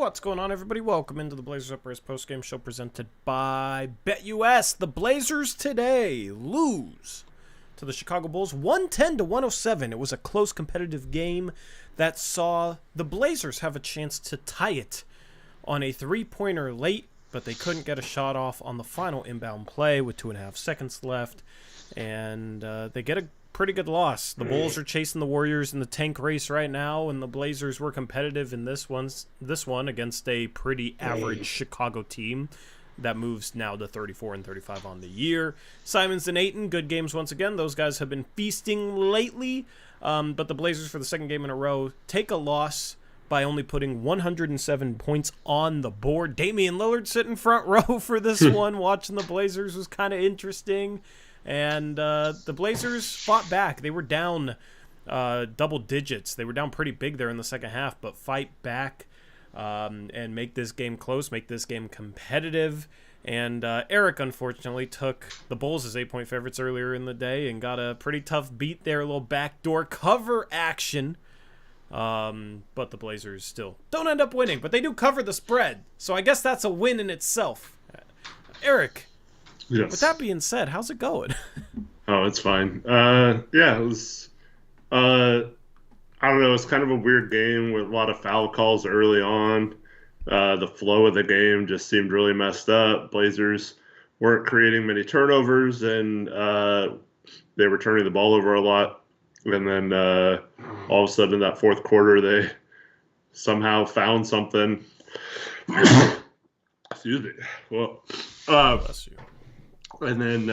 What's going on, everybody? Welcome into the Blazers Uprise Postgame show presented by BetUS. The Blazers today lose to the Chicago Bulls 110-107. It was a close competitive game that saw the Blazers have a chance to tie it on a three-pointer late, but they couldn't get a shot off on the final inbound play with 2.5 seconds left, and they get a pretty good loss. The Bulls are chasing the Warriors in the tank race right now, and the Blazers were competitive in this one against a pretty average Chicago team that moves now to 34-35 on the year. Simons and Ayton, good games once again. Those guys have been feasting lately, but the Blazers, for the second game in a row, take a loss by only putting 107 points on the board. Damian Lillard sitting front row for this one, watching the Blazers was kind of interesting. And the Blazers fought back. They were down double digits. They were down pretty big there in the second half, but fight back and make this game close, make this game competitive. And Eric, unfortunately, took the Bulls as 8-point favorites earlier in the day and got a pretty tough beat there, a little backdoor cover action. But the Blazers still don't end up winning, but they do cover the spread. So I guess that's a win in itself. Eric. Yes. With that being said, how's it going? Oh, it's fine. Yeah, it was, I don't know, it's kind of a weird game with a lot of foul calls early on. The flow of the game just seemed really messed up. Blazers weren't creating many turnovers, and they were turning the ball over a lot. And then all of a sudden in that fourth quarter, they somehow found something. Excuse me. Well, Bless you. And then,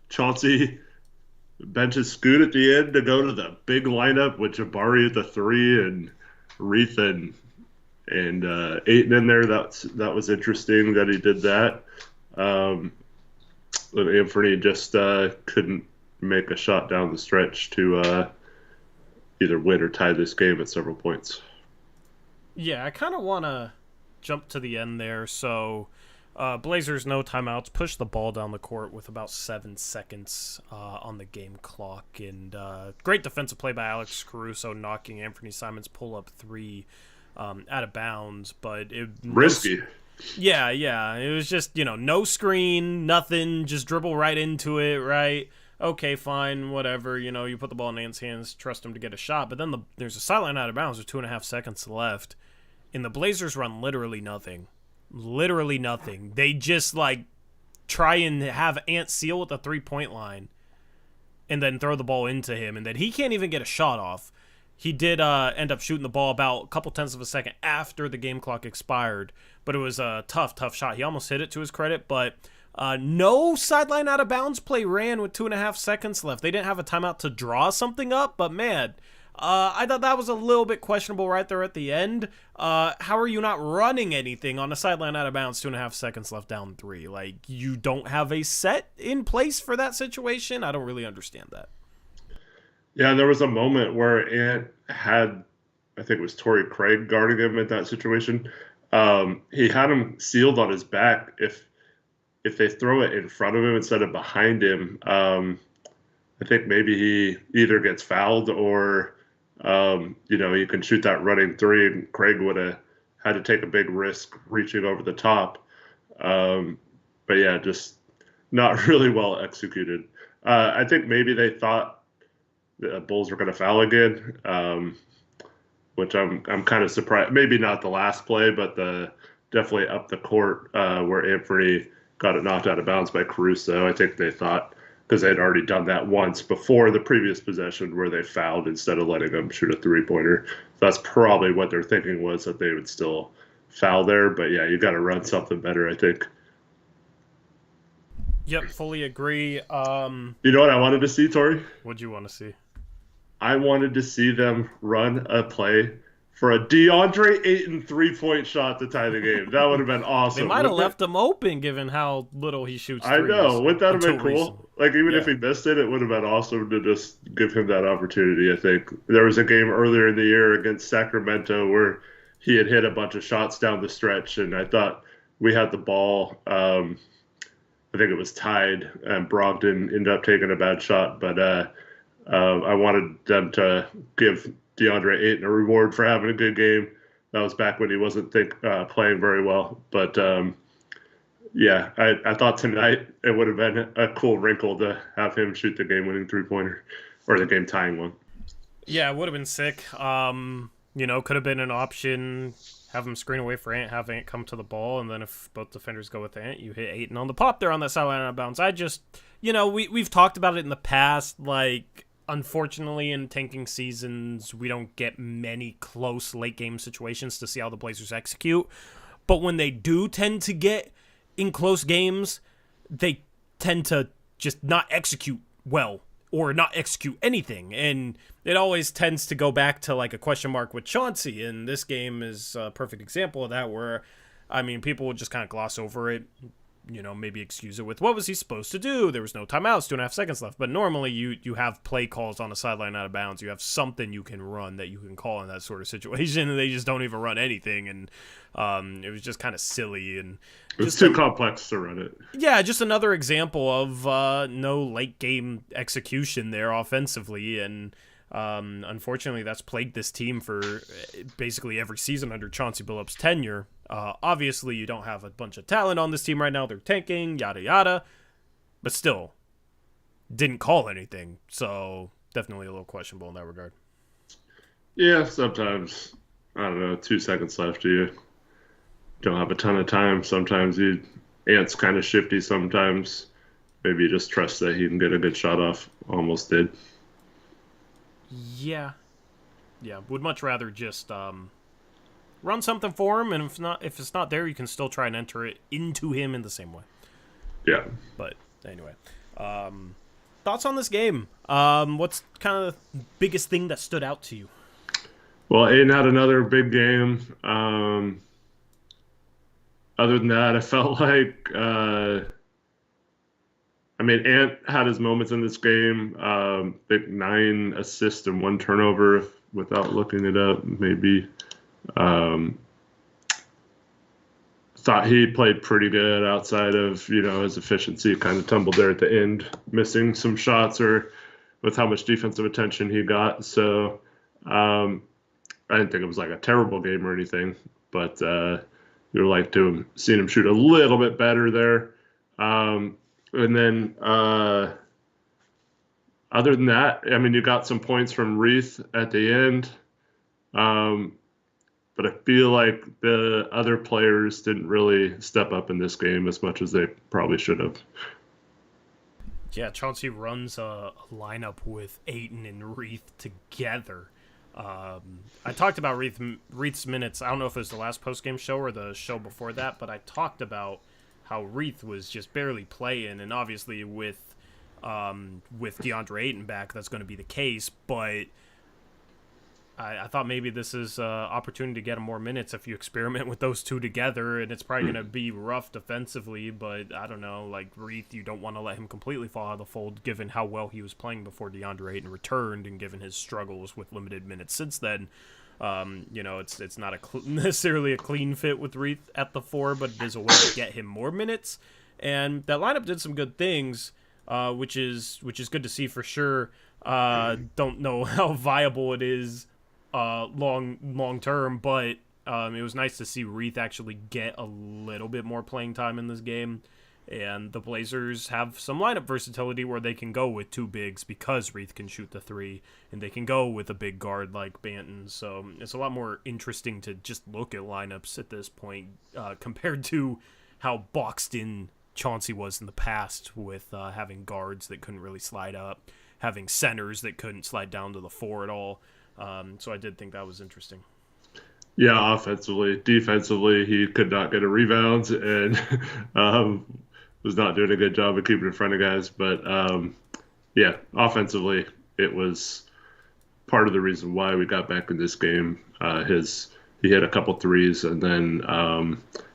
Chauncey benches Scoot at the end to go to the big lineup with Jabari at the 3 and Reith and Ayton in there. That was interesting that he did that. But Anfernee just couldn't make a shot down the stretch to either win or tie this game at several points. Yeah, I kind of want to jump to the end there. So Blazers, no timeouts, push the ball down the court with about 7 seconds on the game clock. And great defensive play by Alex Caruso, knocking Anfernee Simons' pull-up 3 out of bounds. But it risky. Yeah. It was just, no screen, nothing, just dribble right into it, right? Okay, fine, whatever. You put the ball in Ant's hands, trust him to get a shot. But then there's a sideline out of bounds with 2.5 seconds left. And the Blazers run literally nothing. Literally nothing. They just try and have Ant seal at the 3-point line and then throw the ball into him, and then he can't even get a shot off. He did end up shooting the ball about a couple tenths of a second after the game clock expired, but it was a tough shot. He almost hit it, to his credit, but no sideline out of bounds play ran with 2.5 seconds left. They didn't have a timeout to draw something up, but man, I thought that was a little bit questionable right there at the end. How are you not running anything on a sideline out of bounds, 2.5 seconds left down 3? You don't have a set in place for that situation? I don't really understand that. Yeah, there was a moment where Ant had, I think it was Torrey Craig guarding him in that situation. He had him sealed on his back. If they throw it in front of him instead of behind him, I think maybe he either gets fouled or you can shoot that running 3, and Craig would have had to take a big risk reaching over the top. But yeah, just not really well executed. I think maybe they thought the Bulls were going to foul again, which I'm kind of surprised. Maybe not the last play, but definitely up the court where Anfernee got it knocked out of bounds by Caruso. I think they thought, because they had already done that once before the previous possession where they fouled instead of letting them shoot a 3-pointer. That's probably what their thinking was, that they would still foul there. But yeah, you got to run something better, I think. Yep, fully agree. You know what I wanted to see, Tori? What'd you want to see? I wanted to see them run a play for a Deandre Ayton 3-point shot to tie the game. That would have been awesome. They might have left him open given how little he shoots threes. I know. Wouldn't that have been cool? Recently. If he missed it, it would have been awesome to just give him that opportunity, I think. There was a game earlier in the year against Sacramento where he had hit a bunch of shots down the stretch, and I thought we had the ball. I think it was tied, and Brogdon ended up taking a bad shot, but I wanted them to give DeAndre Ayton a reward for having a good game. That was back when he wasn't playing very well. But yeah, I thought tonight it would have been a cool wrinkle to have him shoot the game-winning three-pointer or the game-tying one. Yeah, it would have been sick. Could have been an option. Have him screen away for Ant, have Ant come to the ball, and then if both defenders go with Ant, you hit Ayton on the pop there on that sideline out of bounds. I just, we've talked about it in the past. Like, unfortunately, in tanking seasons, we don't get many close late game situations to see how the Blazers execute. But when they do tend to get in close games, they tend to just not execute well or not execute anything. And it always tends to go back to like a question mark with Chauncey. And this game is a perfect example of that where, people would just kind of gloss over it, maybe excuse it with what was he supposed to do? There was no timeouts, 2.5 seconds left. But normally you have play calls on the sideline out of bounds. You have something you can run that you can call in that sort of situation. And they just don't even run anything. And it was just kind of silly. And it's too complex to run it. Yeah, just another example of no late game execution there offensively. And unfortunately, that's plagued this team for basically every season under Chauncey Billups's tenure. Obviously, you don't have a bunch of talent on this team right now. They're tanking, yada, yada. But still, didn't call anything. So definitely a little questionable in that regard. Yeah, sometimes, 2 seconds left. You don't have a ton of time. Sometimes Ant's kind of shifty sometimes. Maybe you just trust that he can get a good shot off. Almost did. Yeah. Would much rather just run something for him, and if it's not there, you can still try and enter it into him in the same way. Yeah. But anyway, thoughts on this game? What's kind of the biggest thing that stood out to you? Well, Ayton had another big game. Other than that, I felt like Ant had his moments in this game. I think 9 assists and 1 turnover, without looking it up, maybe. Thought he played pretty good outside of, his efficiency kind of tumbled there at the end, missing some shots or with how much defensive attention he got. So I didn't think it was like a terrible game or anything, but you would like to have seen him shoot a little bit better there. And then other than that, you got some points from Reith at the end. But I feel like the other players didn't really step up in this game as much as they probably should have. Yeah, Chauncey runs a lineup with Ayton and Reith together. I talked about Reith's minutes. I don't know if it was the last postgame show or the show before that, but I talked about how Reith was just barely playing, and obviously with Deandre Ayton back, that's going to be the case. But I thought maybe this is an opportunity to get him more minutes if you experiment with those two together, and it's probably going to be rough defensively, but I don't know, like Reith, you don't want to let him completely fall out of the fold given how well he was playing before Deandre Ayton returned and given his struggles with limited minutes since then. It's not necessarily a clean fit with Reith at the 4, but it is a way to get him more minutes, and that lineup did some good things, which is good to see for sure. Don't know how viable it is long term, but it was nice to see Reith actually get a little bit more playing time in this game, and the Blazers have some lineup versatility where they can go with 2 bigs because Reith can shoot the 3, and they can go with a big guard like Banton, so it's a lot more interesting to just look at lineups at this point compared to how boxed in Chauncey was in the past with having guards that couldn't really slide up, having centers that couldn't slide down to the 4 at all. So I did think that was interesting. Yeah, offensively. Defensively, he could not get a rebound and was not doing a good job of keeping in front of guys. But, yeah, offensively, it was part of the reason why we got back in this game. He hit a couple threes, and then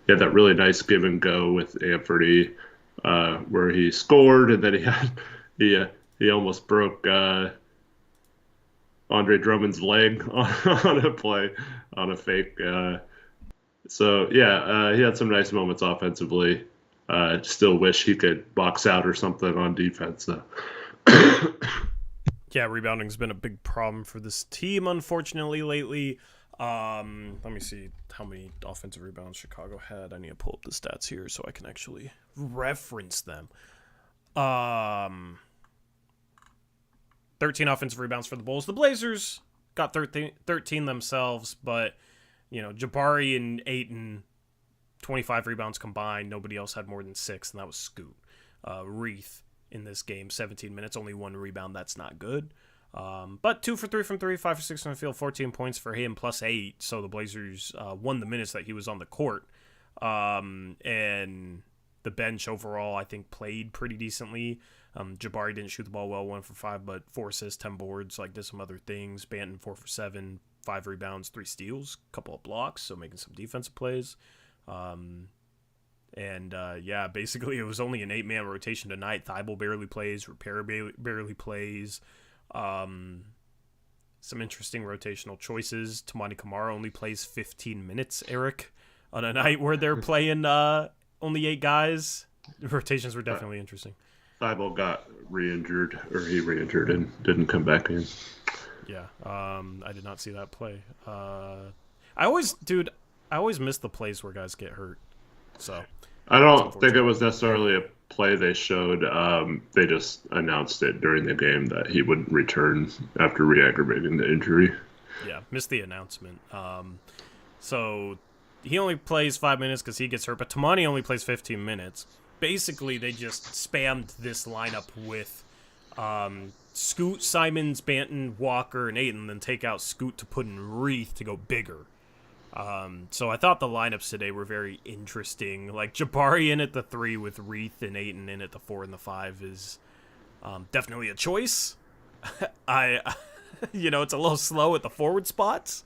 he had that really nice give and go with Anfernee where he scored, and then he almost broke Andre Drummond's leg on a play, on a fake. So, yeah, he had some nice moments offensively. Still wish he could box out or something on defense. Yeah, rebounding's been a big problem for this team, unfortunately, lately. Let me see how many offensive rebounds Chicago had. I need to pull up the stats here so I can actually reference them. 13 offensive rebounds for the Bulls. The Blazers got 13 themselves, but, Jabari and Ayton, 25 rebounds combined. Nobody else had more than 6, and that was Scoot. Reith in this game, 17 minutes, only 1 rebound. That's not good. But 2 for 3 from 3, 5 for 6 from the field, 14 points for him, plus 8. So the Blazers won the minutes that he was on the court. And the bench overall, I think, played pretty decently. Jabari didn't shoot the ball well, 1 for 5, but 4 assists, 10 boards, did some other things. Banton, 4 for 7, 5 rebounds, 3 steals, couple of blocks, so making some defensive plays. Basically it was only an 8-man rotation tonight. Thibault barely plays, Repair barely plays. Some interesting rotational choices. Tamani Kamara only plays 15 minutes, Eric, on a night where they're playing only 8 guys. The rotations were definitely interesting. Thibault got re-injured and didn't come back in. Yeah, I did not see that play. I always miss the plays where guys get hurt. So I don't think it was necessarily a play they showed. They just announced it during the game that he would return after re-aggravating the injury. Yeah, missed the announcement. So he only plays 5 minutes because he gets hurt, but Tamani only plays 15 minutes. Basically, they just spammed this lineup with Scoot, Simons, Banton, Walker, and Ayton, then take out Scoot to put in Reith to go bigger. So I thought the lineups today were very interesting. Like Jabari in at the 3 with Reith and Ayton in at the 4 and the 5 is definitely a choice. It's a little slow at the forward spots,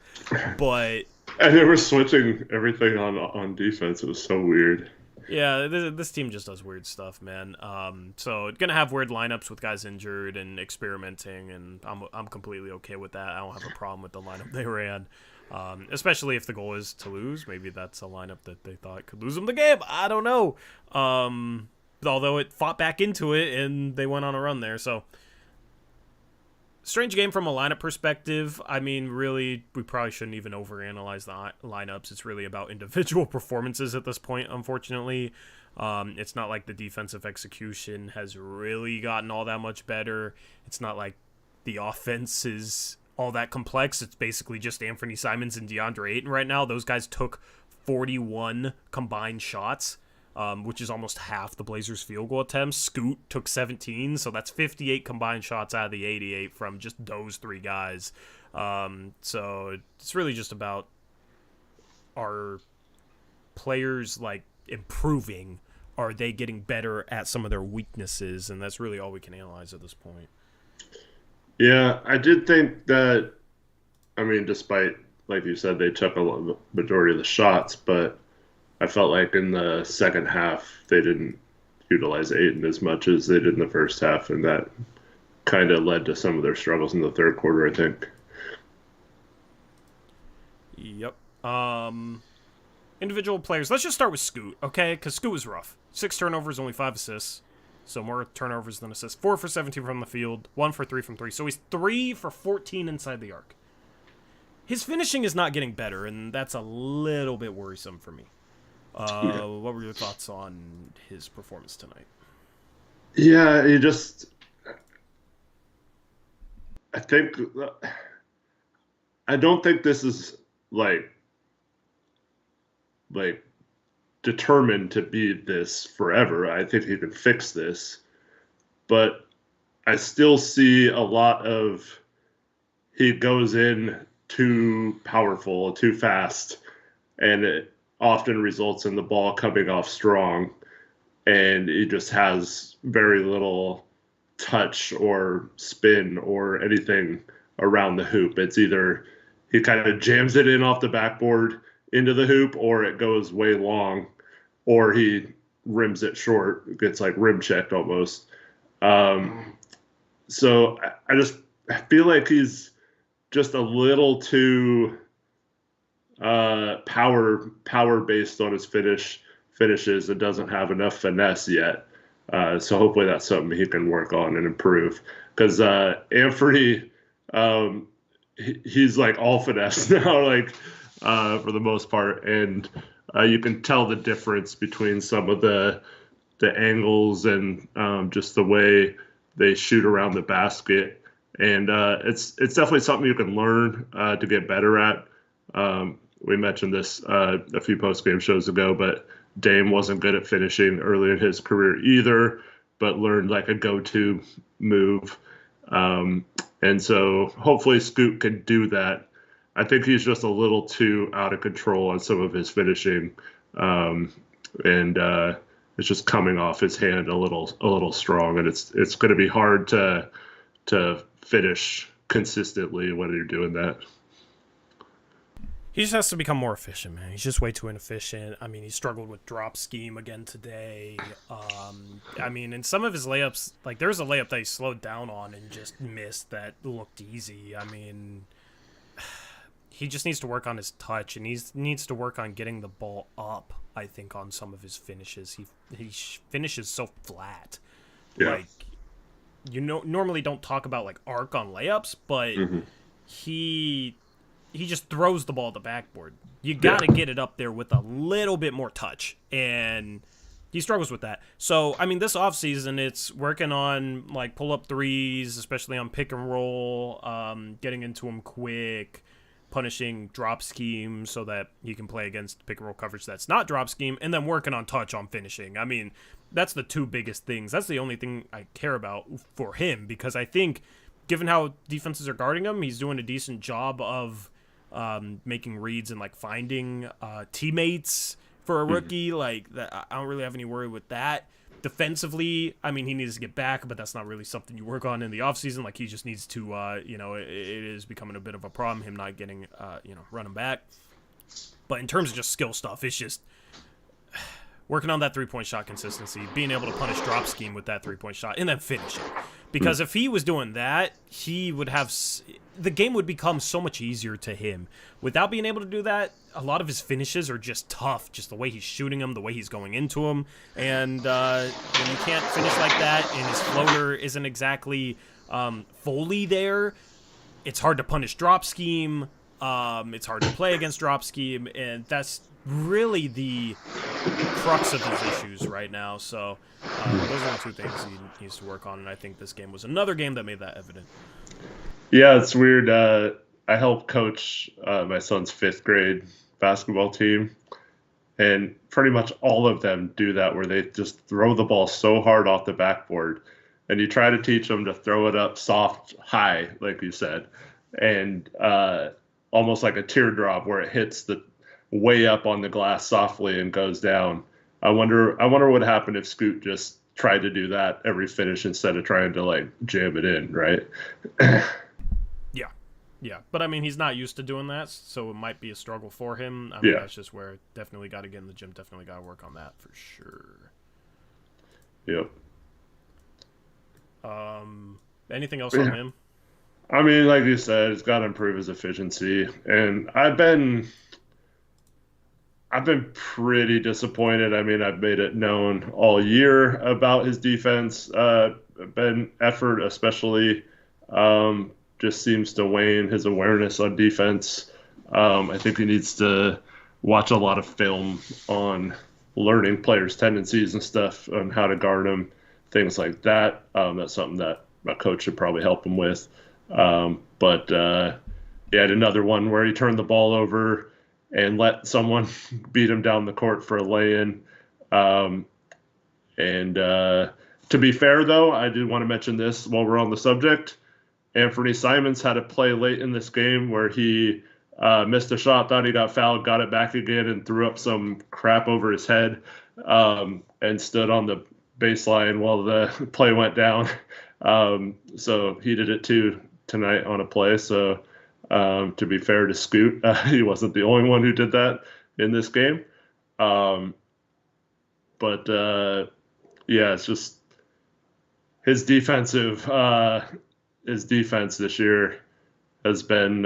but and they were switching everything on defense. It was so weird. Yeah, this team just does weird stuff, man. So gonna have weird lineups with guys injured and experimenting, and I'm completely okay with that. I don't have a problem with the lineup they ran, especially if the goal is to lose. Maybe that's a lineup that they thought could lose them the game. I don't know. Although it fought back into it and they went on a run there, so. Strange game from a lineup perspective. I mean, really, we probably shouldn't even overanalyze the lineups. It's really about individual performances at this point, unfortunately. It's not like the defensive execution has really gotten all that much better. It's not like the offense is all that complex. It's basically just Anfernee Simons and Deandre Ayton right now. Those guys took 41 combined shots. Which is almost half the Blazers' field goal attempts. Scoot took 17, so that's 58 combined shots out of the 88 from just those 3 guys. So it's really just about our players improving. Are they getting better at some of their weaknesses? And that's really all we can analyze at this point. Yeah, I did think that, despite, like you said, they took a majority of the shots, but I felt like in the second half they didn't utilize Ayton as much as they did in the first half, and that kind of led to some of their struggles in the third quarter, I think. Yep. Individual players. Let's just start with Scoot, okay? Because Scoot was rough. 6 turnovers, only 5 assists. So more turnovers than assists. 4 for 17 from the field, 1 for 3 from 3. So he's 3 for 14 inside the arc. His finishing is not getting better, and that's a little bit worrisome for me. What were your thoughts on his performance tonight? Yeah, I don't think this is like determined to be this forever. I think he can fix this, but I still see a lot of he goes in too powerful, too fast, and it often results in the ball coming off strong, and he just has very little touch or spin or anything around the hoop. It's either he kind of jams it in off the backboard into the hoop, or it goes way long, or he rims it short, gets rim checked almost. So I feel like he's just a little too power based on his finishes and doesn't have enough finesse yet. So hopefully that's something he can work on and improve. Because Anfernee, he's like all finesse now, like for the most part, and you can tell the difference between some of the angles and just the way they shoot around the basket. And it's definitely something you can learn to get better at. We mentioned this a few post-game shows ago, but Dame wasn't good at finishing early in his career either, but learned like a go-to move. And so hopefully Scoot can do that. I think he's just a little too out of control on some of his finishing, and it's just coming off his hand a little strong, and it's going to be hard to finish consistently when you're doing that. He just has to become more efficient, man. He's just way too inefficient. I mean, he struggled with drop scheme again today. I mean, in some of his layups, like there's a layup that he slowed down on and just missed that looked easy. I mean, he just needs to work on his touch, and he needs to work on getting the ball up, I think, on some of his finishes. He finishes so flat. Yeah. Like, normally don't talk about, like, arc on layups, but he just throws the ball at the backboard. You got to get it up there with a little bit more touch, and he struggles with that. So, I mean, this offseason, it's working on, like, pull-up threes, especially on pick and roll, getting into them quick, punishing drop scheme so that he can play against pick and roll coverage that's not drop scheme, and then working on touch on finishing. I mean, that's the two biggest things. That's the only thing I care about for him, because I think, given how defenses are guarding him, he's doing a decent job of making reads and like finding teammates for a rookie. Like that, I don't really have any worry with that. Defensively, I mean, he needs to get back, but that's not really something you work on in the offseason. Like, he just needs to, it is becoming a bit of a problem, him not getting, running back. But in terms of just skill stuff, it's just working on that three-point shot consistency, being able to punish drop scheme with that three-point shot, and then finish it. Because if he was doing that, he would have the game would become so much easier to him. Without being able to do that, a lot of his finishes are just tough, just the way he's shooting them, the way he's going into them. And when you can't finish like that, and his floater isn't exactly fully there, it's hard to punish drop scheme. It's hard to play against drop scheme, and that's really the crux of his issues right now. So those are the two things he needs to work on, and I think this game was another game that made that evident. Yeah, it's weird. I help coach my son's 5th grade basketball team, and pretty much all of them do that, where they just throw the ball so hard off the backboard, and you try to teach them to throw it up soft, high, like you said, and almost like a teardrop where it hits the way up on the glass softly and goes down. I wonder what would happen if Scoot just tried to do that every finish instead of trying to like jam it in, right? Yeah, but I mean, he's not used to doing that, so it might be a struggle for him. I mean, that's just where definitely got to get in the gym, definitely got to work on that for sure. Yep. Anything else on him? I mean, like you said, he's got to improve his efficiency, and I've been pretty disappointed. I mean, I've made it known all year about his defense. Been effort, especially, just seems to wane his awareness on defense. I think he needs to watch a lot of film on learning players' tendencies and stuff, on how to guard them, things like that. That's something that a coach should probably help him with. But he had another one where he turned the ball over and let someone beat him down the court for a lay-in. And to be fair, though, I did want to mention this while we're on the subject. Anfernee Simons had a play late in this game where he missed a shot, thought he got fouled, got it back again, and threw up some crap over his head, and stood on the baseline while the play went down. So he did it too tonight on a play. So to be fair to Scoot, he wasn't the only one who did that in this game. But it's just his defense this year has been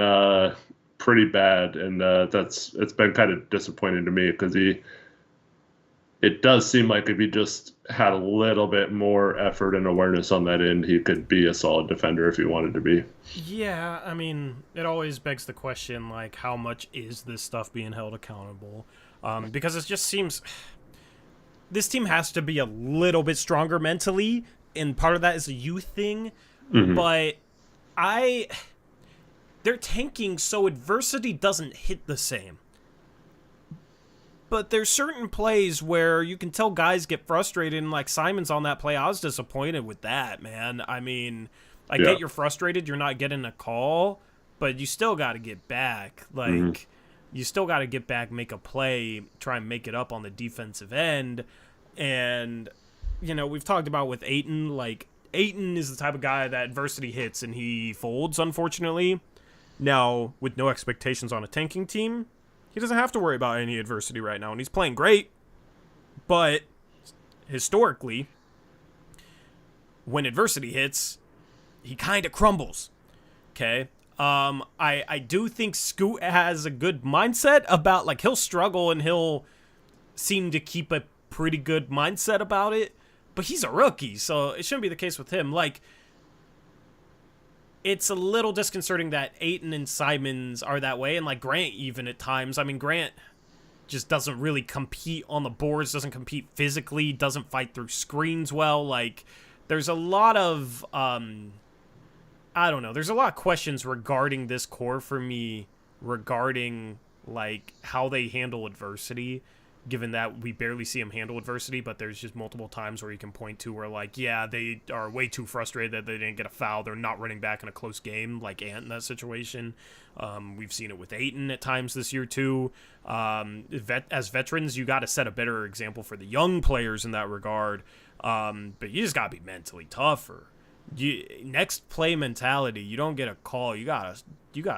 pretty bad, and it's been kind of disappointing to me, because it does seem like if he just had a little bit more effort and awareness on that end, he could be a solid defender if he wanted to be. Yeah, I mean, it always begs the question, like, how much is this stuff being held accountable? Because it just seems this team has to be a little bit stronger mentally, and part of that is a youth thing. But they're tanking so adversity doesn't hit the same. But there's certain plays where you can tell guys get frustrated, and like Simons on that play, I was disappointed with that, man. I mean, I get you're frustrated, you're not getting a call, but you still got to get back. Like, you still got to get back, make a play, try and make it up on the defensive end. And, you know, we've talked about with Ayton, like, Ayton is the type of guy that adversity hits and he folds, unfortunately. Now, with no expectations on a tanking team, he doesn't have to worry about any adversity right now, and he's playing great. But historically, when adversity hits, he kind of crumbles. Okay? I do think Scoot has a good mindset about, like, he'll struggle and he'll seem to keep a pretty good mindset about it. But he's a rookie, so it shouldn't be the case with him. Like, it's a little disconcerting that Ayton and Simons are that way, and like Grant even at times. I mean, Grant just doesn't really compete on the boards, doesn't compete physically, doesn't fight through screens well. Like, there's a lot of, I don't know, there's a lot of questions regarding this core for me, regarding like how they handle adversity, given that we barely see them handle adversity, but there's just multiple times where you can point to where, like, yeah, they are way too frustrated that they didn't get a foul. They're not running back in a close game, like Ant in that situation. We've seen it with Ayton at times this year, too. As veterans, you got to set a better example for the young players in that regard. But you just got to be mentally tougher. Next play mentality, you don't get a call, you gotta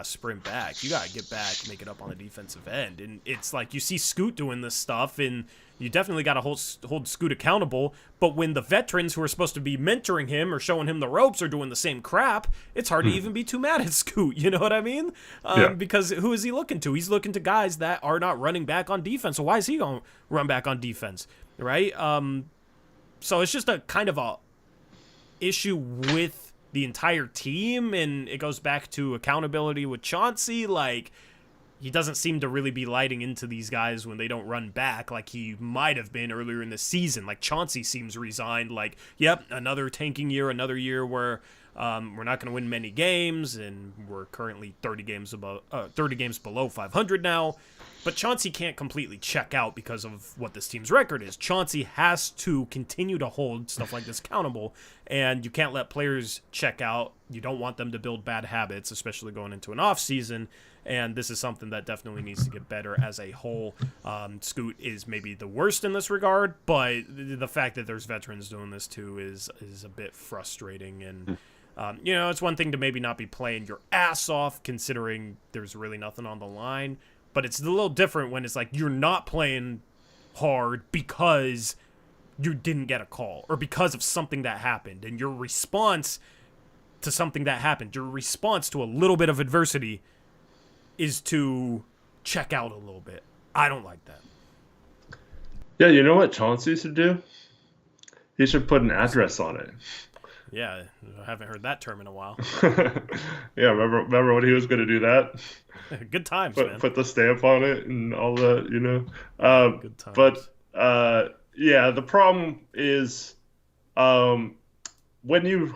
sprint back, you gotta get back, make it up on the defensive end. And it's like you see Scoot doing this stuff, and you definitely gotta hold Scoot accountable. But when the veterans who are supposed to be mentoring him or showing him the ropes are doing the same crap, it's hard to even be too mad at Scoot. You know what I mean? Because who is he looking to? He's looking to guys that are not running back on defense. So why is he gonna run back on defense, right? So it's just a kind of a issue with the entire team, and it goes back to accountability with Chauncey. Like, he doesn't seem to really be lighting into these guys when they don't run back like he might have been earlier in the season. Like, Chauncey seems resigned, like, yep, another tanking year, another year where we're not going to win many games, and we're currently 30 games below 500 now. But Chauncey can't completely check out because of what this team's record is. Chauncey has to continue to hold stuff like this accountable, and you can't let players check out. You don't want them to build bad habits, especially going into an off season, and this is something that definitely needs to get better as a whole. Scoot is maybe the worst in this regard, but the fact that there's veterans doing this too is a bit frustrating. And you know, it's one thing to maybe not be playing your ass off considering there's really nothing on the line. But it's a little different when it's like you're not playing hard because you didn't get a call or because of something that happened. And your response to something that happened, your response to a little bit of adversity is to check out a little bit. I don't like that. Yeah, you know what Chauncey should do? He should put an address on it. Yeah, I haven't heard that term in a while. Yeah, remember when he was going to do that? Good times, man. Put the stamp on it and all that, you know. Good times. But yeah, the problem is when you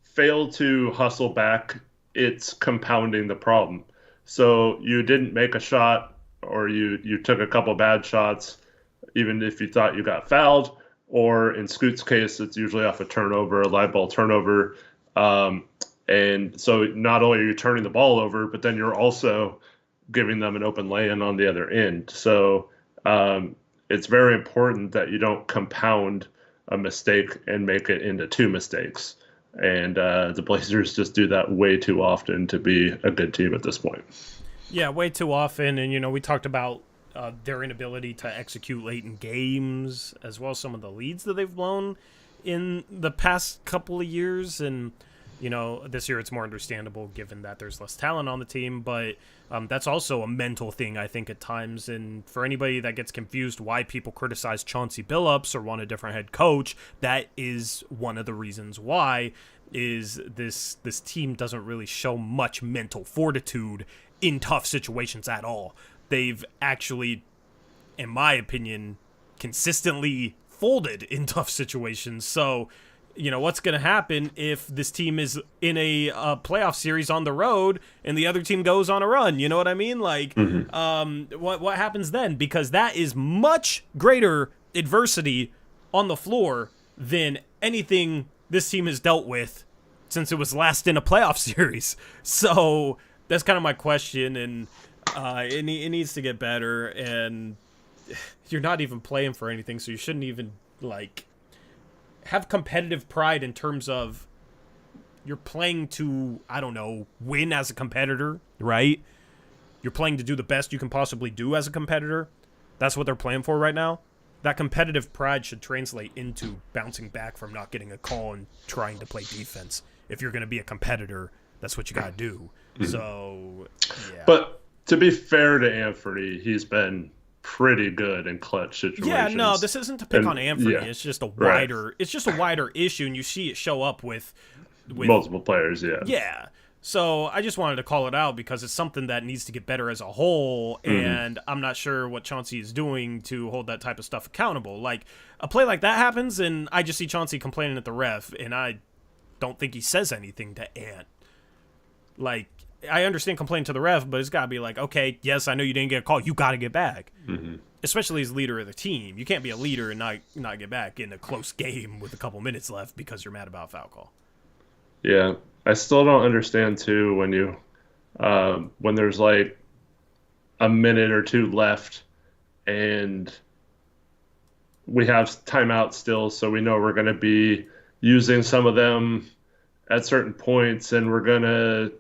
fail to hustle back, it's compounding the problem. So you didn't make a shot, or you took a couple bad shots, even if you thought you got fouled. Or in Scoot's case, it's usually off a turnover, a live ball turnover. And so not only are you turning the ball over, but then you're also giving them an open lay-in on the other end. So it's very important that you don't compound a mistake and make it into two mistakes. And the Blazers just do that way too often to be a good team at this point. Yeah, way too often. And, you know, we talked about their inability to execute late in games, as well as some of the leads that they've blown in the past couple of years. And This year it's more understandable given that there's less talent on the team, but that's also a mental thing, I think, at times. And for anybody that gets confused why people criticize Chauncey Billups or want a different head coach, that is one of the reasons why is this team doesn't really show much mental fortitude in tough situations at all. They've actually, in my opinion, consistently folded in tough situations. So, what's going to happen if this team is in a playoff series on the road and the other team goes on a run? You know what I mean? Like, what happens then? Because that is much greater adversity on the floor than anything this team has dealt with since it was last in a playoff series. So that's kind of my question, and it needs to get better, and you're not even playing for anything, so you shouldn't even, have competitive pride in terms of you're playing to, I don't know, win as a competitor, right? You're playing to do the best you can possibly do as a competitor. That's what they're playing for right now. That competitive pride should translate into bouncing back from not getting a call and trying to play defense. If you're going to be a competitor, that's what you got to do. So, yeah. But to be fair to Anfernee, he's been pretty good in clutch situations. Yeah, no, this isn't to pick on Anfernee. Yeah, it's just a wider issue, and you see it show up with multiple players. Yeah. Yeah. So I just wanted to call it out because it's something that needs to get better as a whole, and I'm not sure what Chauncey is doing to hold that type of stuff accountable. Like, a play like that happens, and I just see Chauncey complaining at the ref, and I don't think he says anything to Ant. Like, I understand complaining to the ref, but it's got to be like, okay, yes, I know you didn't get a call. You got to get back. Especially as leader of the team. You can't be a leader and not get back in a close game with a couple minutes left because you're mad about a foul call. Yeah. I still don't understand too when there's like a minute or two left and we have timeouts still, so we know we're going to be using some of them at certain points and we're going to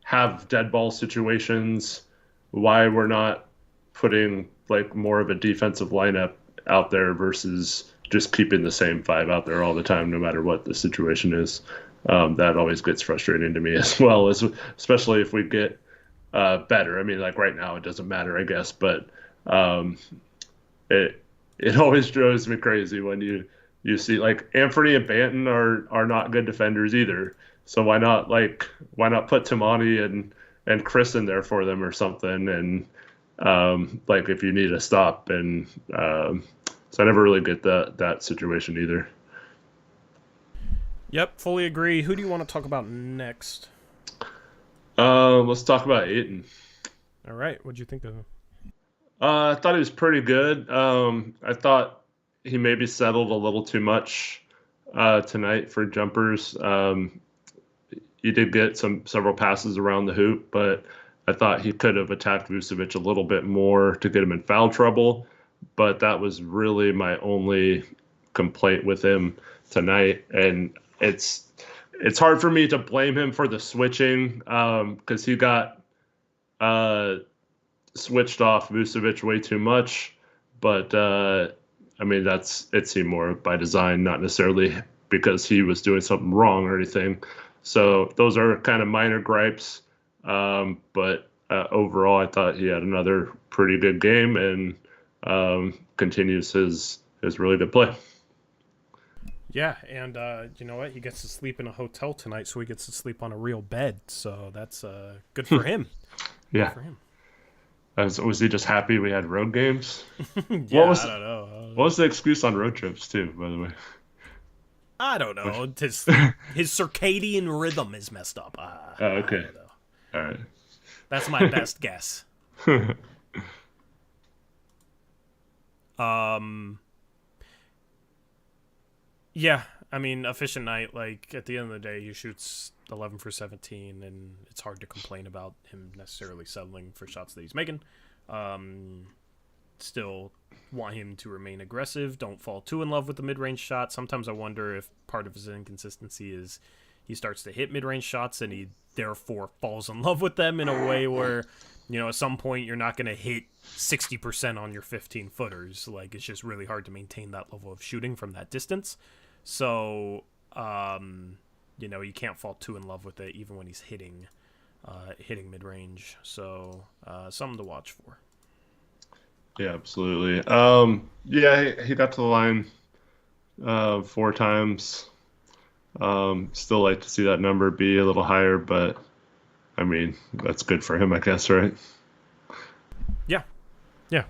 have dead ball situations, why we're not putting like more of a defensive lineup out there versus just keeping the same five out there all the time, no matter what the situation is. That always gets frustrating to me as well, especially if we get better. I mean, like right now it doesn't matter, I guess, but it always drives me crazy when you see like Anfernee and Banton are not good defenders either. So why not put Tamani and Chris in there for them or something, and like if you need a stop, and so I never really get that situation either. Yep, fully agree. Who do you want to talk about next? Let's talk about Ayton. All right, what'd you think of him? I thought he was pretty good. I thought he maybe settled a little too much tonight for jumpers. He did get several passes around the hoop, but I thought he could have attacked Vucevic a little bit more to get him in foul trouble. But that was really my only complaint with him tonight, and it's hard for me to blame him for the switching because he got switched off Vucevic way too much. But I mean, it seemed more by design, not necessarily because he was doing something wrong or anything. So those are kind of minor gripes. But overall, I thought he had another pretty good game and continues his really good play. Yeah, and you know what? He gets to sleep in a hotel tonight, so he gets to sleep on a real bed. So that's good for him. Yeah. Good for him. Was he just happy we had road games? Yeah, I don't know. What was the excuse on road trips, too, by the way? I don't know. His circadian rhythm is messed up. Okay. I don't know. All right. That's my best guess. Yeah, I mean, efficient night. Like, at the end of the day, he shoots 11 for 17, and it's hard to complain about him necessarily settling for shots that he's making. Still want him to remain aggressive. Don't fall too in love with the mid-range shot. Sometimes I wonder if part of his inconsistency is he starts to hit mid-range shots, and he therefore falls in love with them in a way where, you know, at some point you're not going to hit 60% on your 15-footers. Like, it's just really hard to maintain that level of shooting from that distance. So, you can't fall too in love with it even when he's hitting mid-range. So something to watch for. Yeah, absolutely. Yeah, he got to the line 4 times. Still like to see that number be a little higher, but I mean, that's good for him, I guess, right? Yeah. Yeah.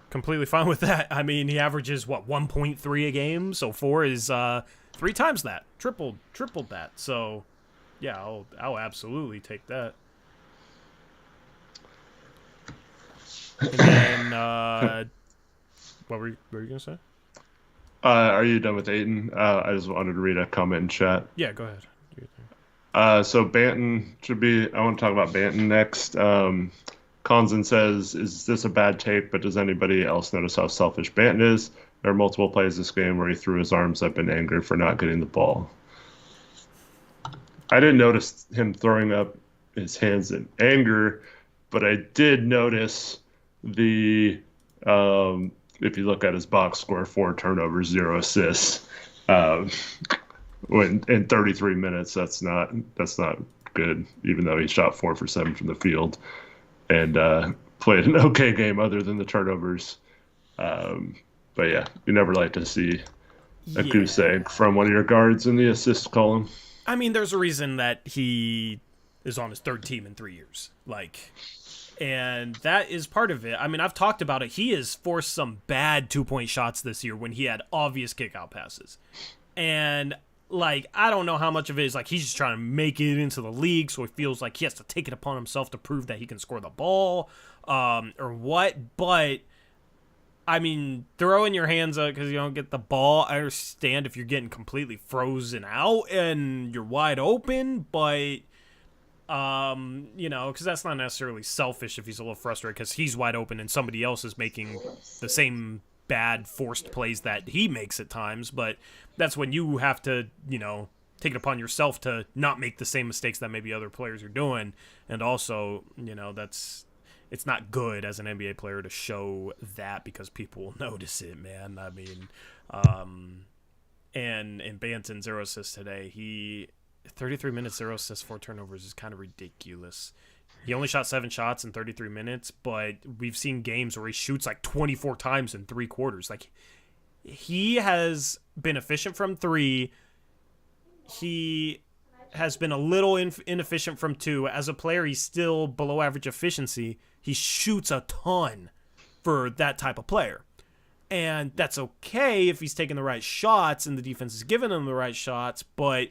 Completely fine with that. I mean, he averages 1.3 a game, so 4 is 3 times that. Tripled that. So, yeah, I'll absolutely take that. And then what were you going to say? Are you done with Ayton? I just wanted to read a comment in chat. Yeah, go ahead. So Banton should be. I want to talk about Banton next. Conzen says, "Is this a bad take? But does anybody else notice how selfish Banton is? There are multiple plays this game where he threw his arms up in anger for not getting the ball. I didn't notice him throwing up his hands in anger, but I did notice the if you look at his box score, 4 turnovers, 0 assists. When in 33 minutes, that's not good. Even though he shot 4 for 7 from the field and played an okay game other than the turnovers. But yeah, you never like to see a goose egg from one of your guards in the assist column. I mean, there's a reason that he is on his 3rd team in 3 years. And that is part of it. I mean, I've talked about it. He has forced some bad 2-point shots this year when he had obvious kick-out passes. And, I don't know how much of it is, he's just trying to make it into the league, so he feels like he has to take it upon himself to prove that he can score the ball, or what. But, I mean, throwing your hands up because you don't get the ball, I understand if you're getting completely frozen out and you're wide open, but... because that's not necessarily selfish if he's a little frustrated because he's wide open and somebody else is making the same bad forced plays that he makes at times. But that's when you have to, take it upon yourself to not make the same mistakes that maybe other players are doing. And also, it's not good as an NBA player to show that because people will notice it, man. I mean, and in Banton, 0 assists today, 33 minutes, 0 assists, 4 turnovers is kind of ridiculous. He only shot 7 shots in 33 minutes, but we've seen games where he shoots 24 times in 3 quarters. He has been efficient from 3. He has been a little inefficient from 2. As a player, he's still below average efficiency. He shoots a ton for that type of player. And that's okay if he's taking the right shots and the defense is giving him the right shots, but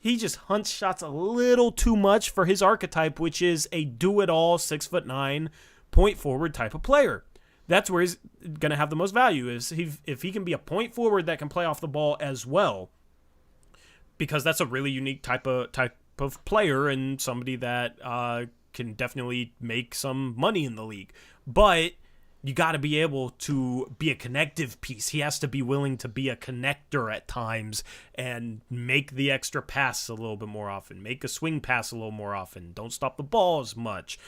he just hunts shots a little too much for his archetype, which is a do-it-all 6'9" point forward type of player. That's where he's going to have the most value is if he can be a point forward that can play off the ball as well, because that's a really unique type of player and somebody that can definitely make some money in the league. But you got to be able to be a connective piece. He has to be willing to be a connector at times and make the extra pass a little bit more often, make a swing pass a little more often, don't stop the ball as much,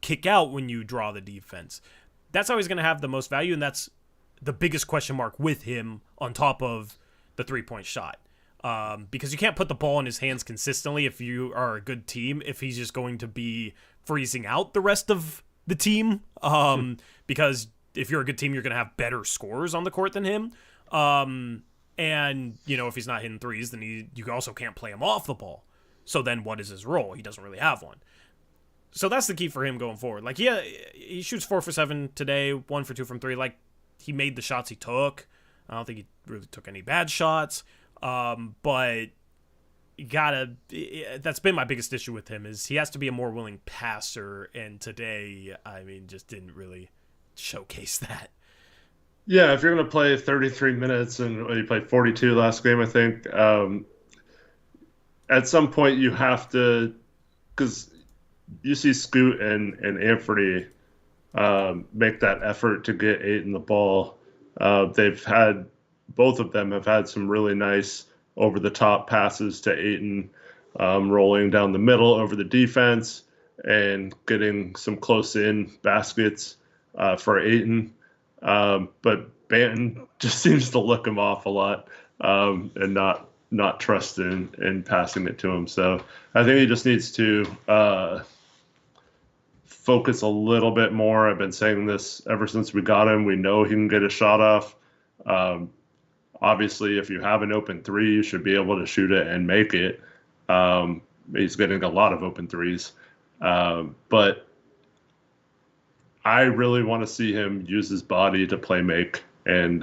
kick out when you draw the defense. That's how he's going to have the most value, and that's the biggest question mark with him on top of the 3-point shot. Because you can't put the ball in his hands consistently if you are a good team, if he's just going to be freezing out the rest of the team, because if you're a good team, you're going to have better scores on the court than him. And, if he's not hitting threes, then you also can't play him off the ball. So then what is his role? He doesn't really have one. So that's the key for him going forward. He shoots 4 for 7 today, 1 for 2 from 3. He made the shots he took. I don't think he really took any bad shots. But that's been my biggest issue with him is he has to be a more willing passer, and today, just didn't really showcase that. Yeah, if you're going to play 33 minutes and you played 42 last game, I think, at some point you have to, because you see Scoot and Anfernee make that effort to get Ayton the ball. Both of them have had some really nice over-the-top passes to Ayton, rolling down the middle over the defense and getting some close-in baskets for Ayton. But Banton just seems to look him off a lot and not not trust in passing it to him. So I think he just needs to focus a little bit more. I've been saying this ever since we got him. We know he can get a shot off. Obviously, if you have an open three, you should be able to shoot it and make it. He's getting a lot of open threes. But I really want to see him use his body to play make, and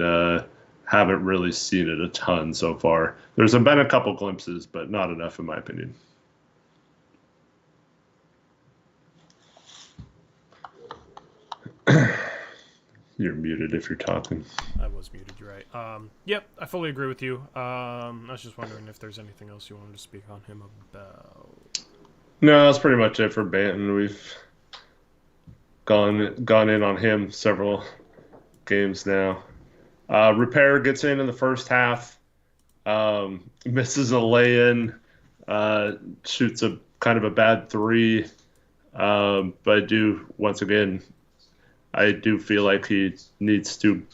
haven't really seen it a ton so far. There's been a couple glimpses, but not enough in my opinion. You're muted if you're talking. I was muted, you're right. Yep, I fully agree with you. I was just wondering if there's anything else you wanted to speak on him about. No, that's pretty much it for Banton. We've gone in on him several games now. Repair gets in the first half, misses a lay-in, shoots a kind of a bad three. But I do feel like he needs to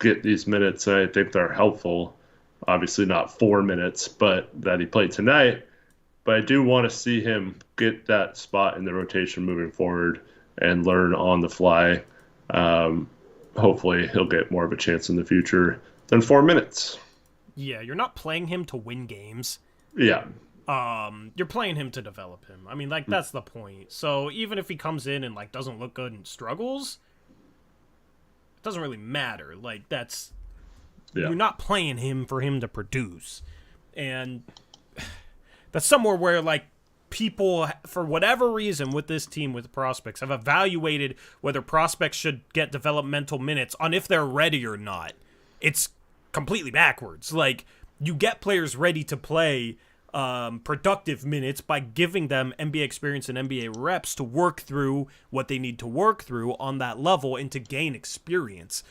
get these minutes, and I think they're helpful. Obviously not 4 minutes, but that he played tonight. But I do want to see him get that spot in the rotation moving forward and learn on the fly. Hopefully he'll get more of a chance in the future than 4 minutes. Yeah, you're not playing him to win games. Yeah. You're playing him to develop him. I mean, like, that's the point. So even if he comes in and, like, doesn't look good and struggles, it doesn't really matter. Like, you're not playing him for him to produce. And that's somewhere where, like, people, for whatever reason with this team, with the prospects, have evaluated whether prospects should get developmental minutes on if they're ready or not. It's completely backwards. Like, you get players ready to play productive minutes by giving them NBA experience and NBA reps to work through what they need to work through on that level and to gain experience.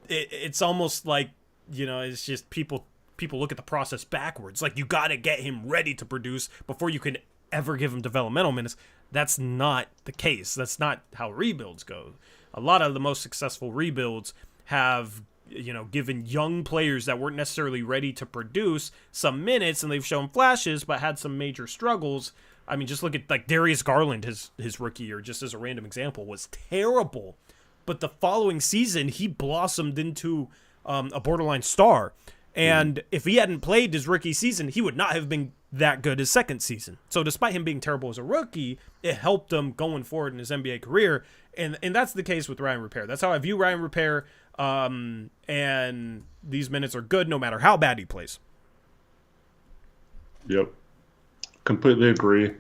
It's almost like, it's just people look at the process backwards. Like, you got to get him ready to produce before you can ever give him developmental minutes. That's not the case. That's not how rebuilds go. A lot of the most successful rebuilds have given young players that weren't necessarily ready to produce some minutes, and they've shown flashes but had some major struggles. I mean, just look at, like, Darius Garland, his rookie year, just as a random example, was terrible. But the following season, he blossomed into a borderline star. And if he hadn't played his rookie season, he would not have been that good his second season. So despite him being terrible as a rookie, it helped him going forward in his NBA career. And that's the case with Ryan Repair. That's how I view Ryan Repair. And these minutes are good no matter how bad he plays. Yep. Completely agree.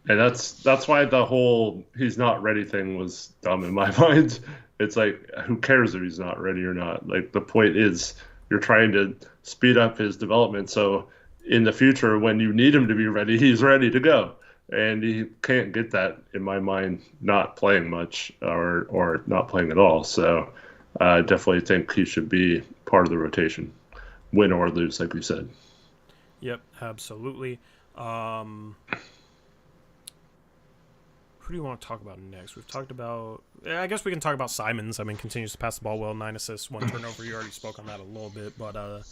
And that's why the whole he's not ready thing was dumb in my mind. It's like, who cares if he's not ready or not? Like, the point is you're trying to speed up his development so in the future when you need him to be ready, he's ready to go. And he can't get that, in my mind, not playing much or not playing at all. So I definitely think he should be part of the rotation, win or lose, like we said. Yep, absolutely. Who do you want to talk about next? We've talked about... I guess we can talk about Simons. I mean, continues to pass the ball well, 9 assists, 1 turnover. You already spoke on that a little bit, but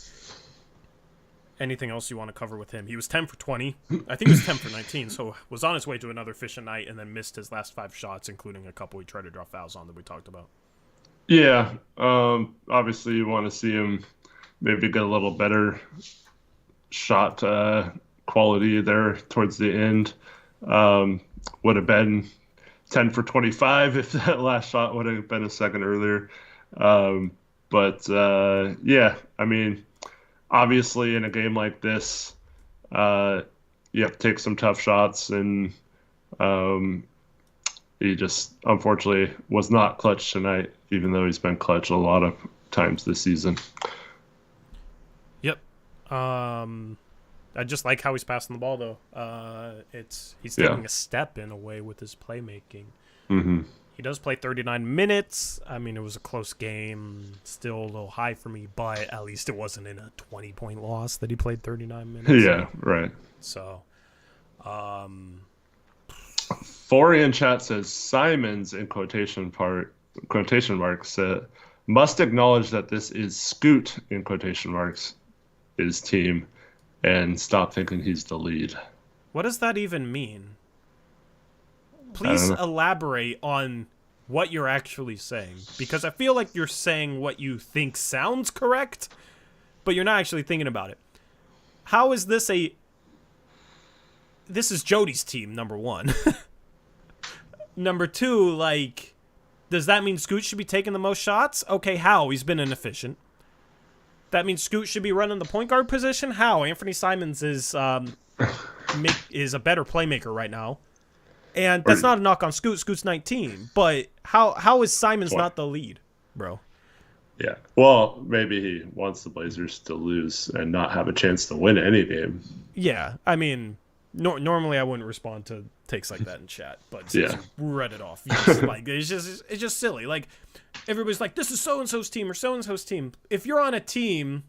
anything else you want to cover with him? He was 10 for 20. I think he was 10 for 19, so was on his way to another efficient night and then missed his last 5 shots, including a couple he tried to draw fouls on that we talked about. Yeah. Obviously, you want to see him maybe get a little better shot quality there towards the end. Would have been 10 for 25 if that last shot would have been a second earlier. Yeah, I mean, obviously in a game like this, you have to take some tough shots, and he just unfortunately was not clutch tonight, even though he's been clutch a lot of times this season. Yep. I just like how he's passing the ball, though. He's taking a step in a way with his playmaking. Mm-hmm. He does play 39 minutes. I mean, it was a close game, still a little high for me, but at least it wasn't in a 20-point loss that he played 39 minutes. Yeah, right. So, Fori in chat says Simons in quotation marks must acknowledge that this is Scoot in quotation marks his team. and stop thinking he's the lead. What does that even mean? I don't Please know. elaborate on what you're actually saying, because I feel like you're saying what you think sounds correct, but you're not actually thinking about it. How is this this is Jody's team, number one. Number two, like, does that mean Scoot should be taking the most shots? Okay, how? He's been inefficient. That means Scoot should be running the point guard position? How? Anfernee Simons is a better playmaker right now. And that's not a knock on Scoot. Scoot's 19. But how is Simons not the lead, bro? Yeah. Well, maybe he wants the Blazers to lose and not have a chance to win any game. Yeah. I mean, normally I wouldn't respond to takes like that in chat, but since you read it off, like, it's just silly. Like, everybody's like, this is so-and-so's team or so-and-so's team. If you're on a team,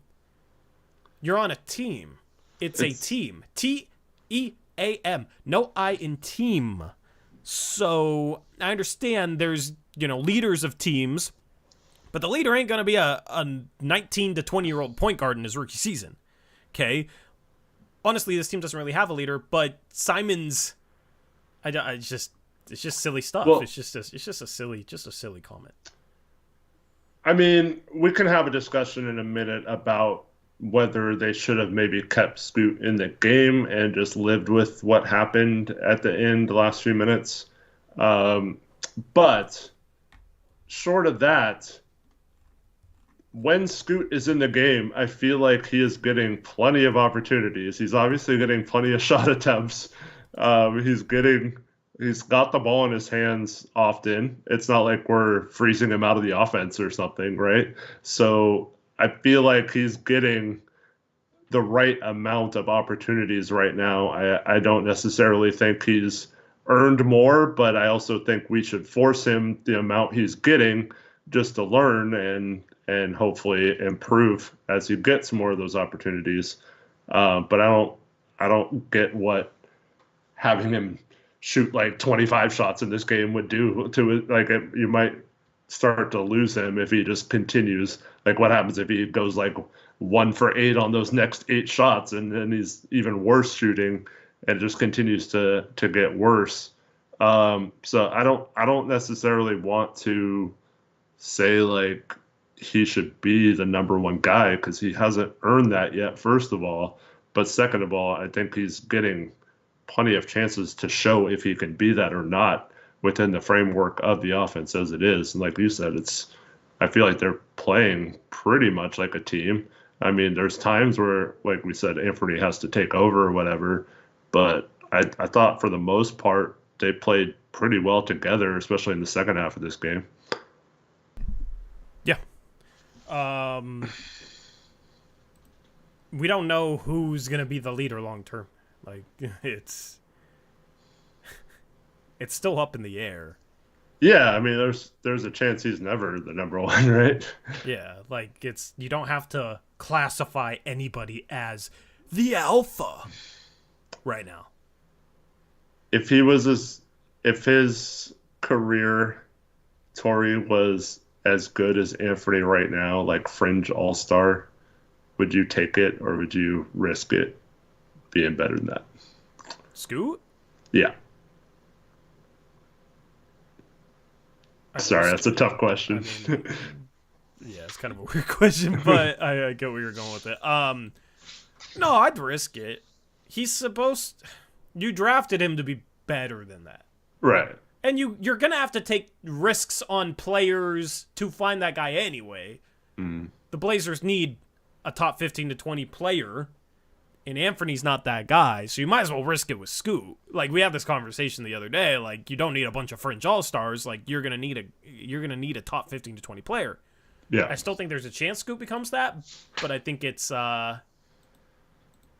you're on a team. It's a team. T-E-A-M. No I in team. So I understand there's, leaders of teams, but the leader ain't going to be a 19 to 20-year-old point guard in his rookie season. Okay? Honestly, this team doesn't really have a leader, but Simons, it's just silly stuff. Well, it's just a silly comment. I mean, we can have a discussion in a minute about whether they should have maybe kept Scoot in the game and just lived with what happened at the end, the last few minutes. But short of that, when Scoot is in the game, I feel like he is getting plenty of opportunities. He's obviously getting plenty of shot attempts. He's got the ball in his hands often. It's not like we're freezing him out of the offense or something, right? So I feel like he's getting the right amount of opportunities right now. I don't necessarily think he's earned more, but I also think we should force him the amount he's getting just to learn and hopefully improve as he gets more of those opportunities. But I don't get what having him shoot like 25 shots in this game would do to it. Like, you might start to lose him if he just continues. Like, what happens if he goes like 1 for 8 on those next 8 shots and then he's even worse shooting and just continues to get worse. So I don't necessarily want to say like he should be the number one guy because he hasn't earned that yet, first of all. But second of all, I think he's getting plenty of chances to show if he can be that or not within the framework of the offense as it is. And like you said, I feel like they're playing pretty much like a team. I mean, there's times where, like we said, Anfernee has to take over or whatever, but I thought for the most part they played pretty well together, especially in the second half of this game. Yeah. We don't know who's going to be the leader long term. Like, it's still up in the air. Yeah, I mean, there's a chance he's never the number one, right? Yeah, like, you don't have to classify anybody as the alpha right now. If his career, Torrey, was as good as Anfernee right now, like fringe all-star, would you take it or would you risk it being better than that? Scoot? Yeah. Sorry, that's a tough question. I mean, yeah, it's kind of a weird question, but I get where you're going with it. No, I'd risk it. You drafted him to be better than that. Right. And you're going to have to take risks on players to find that guy anyway. Mm. The Blazers need a top 15 to 20 player, and Anfernee's not that guy, so you might as well risk it with Scoot. Like, we had this conversation the other day, like, you don't need a bunch of fringe all-stars, like, you're going to need a top 15 to 20 player. Yeah. I still think there's a chance Scoot becomes that, but I think it's not